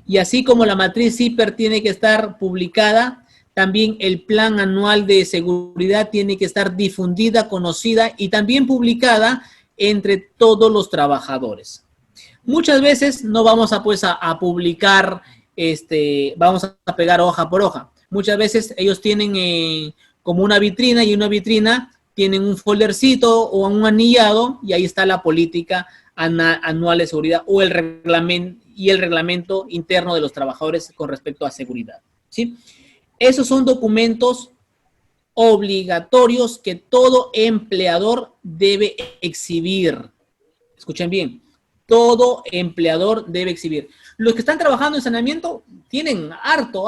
Y así como la matriz HIPER tiene que estar publicada, también el plan anual de seguridad tiene que estar difundida, conocida y también publicada entre todos los trabajadores. Muchas veces no vamos a publicar, vamos a pegar hoja por hoja. Muchas veces ellos tienen como una vitrina, y en una vitrina tienen un foldercito o un anillado, y ahí está la política anual de seguridad o el reglamento interno de los trabajadores con respecto a seguridad, ¿sí? Esos son documentos obligatorios que todo empleador debe exhibir. Escuchen bien, todo empleador debe exhibir. Los que están trabajando en saneamiento tienen harto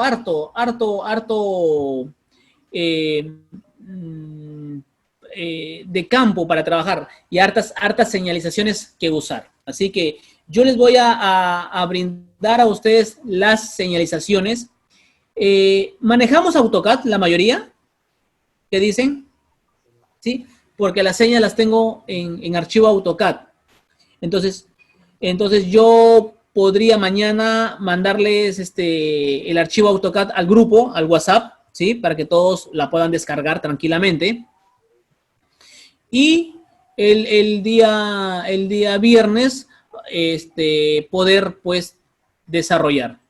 de campo para trabajar y hartas señalizaciones que usar. Así que yo les voy a brindar a ustedes las señalizaciones. ¿Manejamos AutoCAD la mayoría? ¿Qué dicen? ¿Sí? Porque las señas las tengo en archivo AutoCAD. Entonces yo podría mañana mandarles el archivo AutoCAD al grupo, al WhatsApp, ¿sí? Para que todos la puedan descargar tranquilamente. Y el día viernes poder, pues, desarrollar.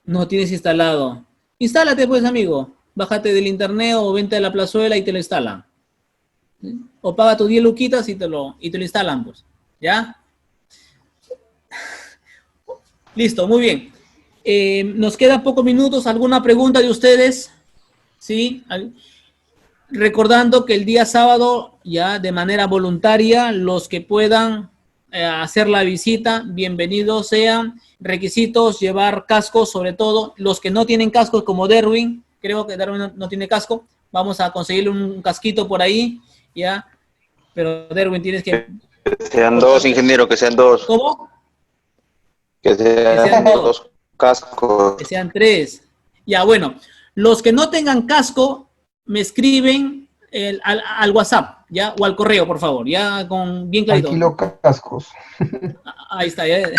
No tienes instalado. Instálate, pues, amigo. Bájate del internet o vente a la plazuela y te lo instalan. ¿Sí? O paga tus 10 luquitas y te lo instalan, pues. ¿Ya? Listo, muy bien. Nos quedan pocos minutos. ¿Alguna pregunta de ustedes? ¿Sí? Recordando que el día sábado, ya de manera voluntaria, los que puedan hacer la visita, bienvenidos sean. Requisitos, llevar cascos, sobre todo. Los que no tienen cascos, como Derwin, creo que Derwin no tiene casco, vamos a conseguirle un casquito por ahí, ¿ya? Pero Derwin, tienes que... Que sean dos, ingeniero, que sean dos. ¿Cómo? Que sean dos cascos. Que sean 3. Ya, bueno. Los que no tengan casco, me escriben al WhatsApp, ¿ya? O al correo, por favor, ya con bien clarito. Alquilo cascos. Ahí está, ya.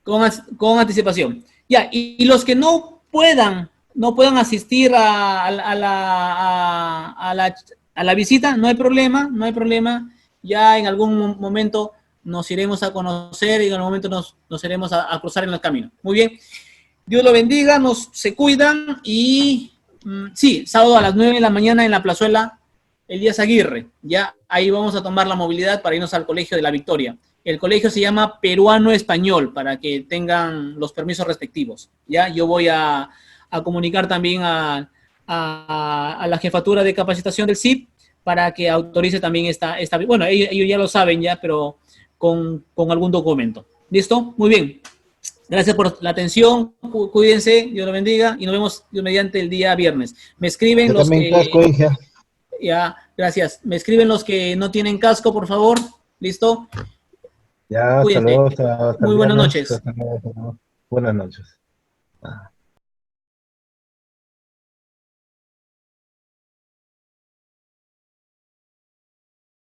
Con anticipación. Ya, y los que no puedan asistir a la visita, no hay problema. Ya en algún momento nos iremos a conocer y en algún momento nos iremos a cruzar en el camino. Muy bien. Dios lo bendiga, se cuidan y sí, sábado a las 9 de la mañana en la plazuela Elías Aguirre. Ya ahí vamos a tomar la movilidad para irnos al Colegio de la Victoria. El colegio se llama Peruano Español para que tengan los permisos respectivos. Ya yo voy a comunicar también a la jefatura de capacitación del CIP para que autorice también esta bueno, ellos ya lo saben ya, pero con algún documento. ¿Listo? Muy bien. Gracias por la atención, cuídense, Dios lo bendiga y nos vemos mediante el día viernes. Me escriben Yo los también que... casco, hija. Ya, gracias. Me escriben los que no tienen casco, por favor. ¿Listo? Ya, Cuídense. hasta luego. Hasta Muy buenas viernes. noches. Hasta luego. Buenas noches.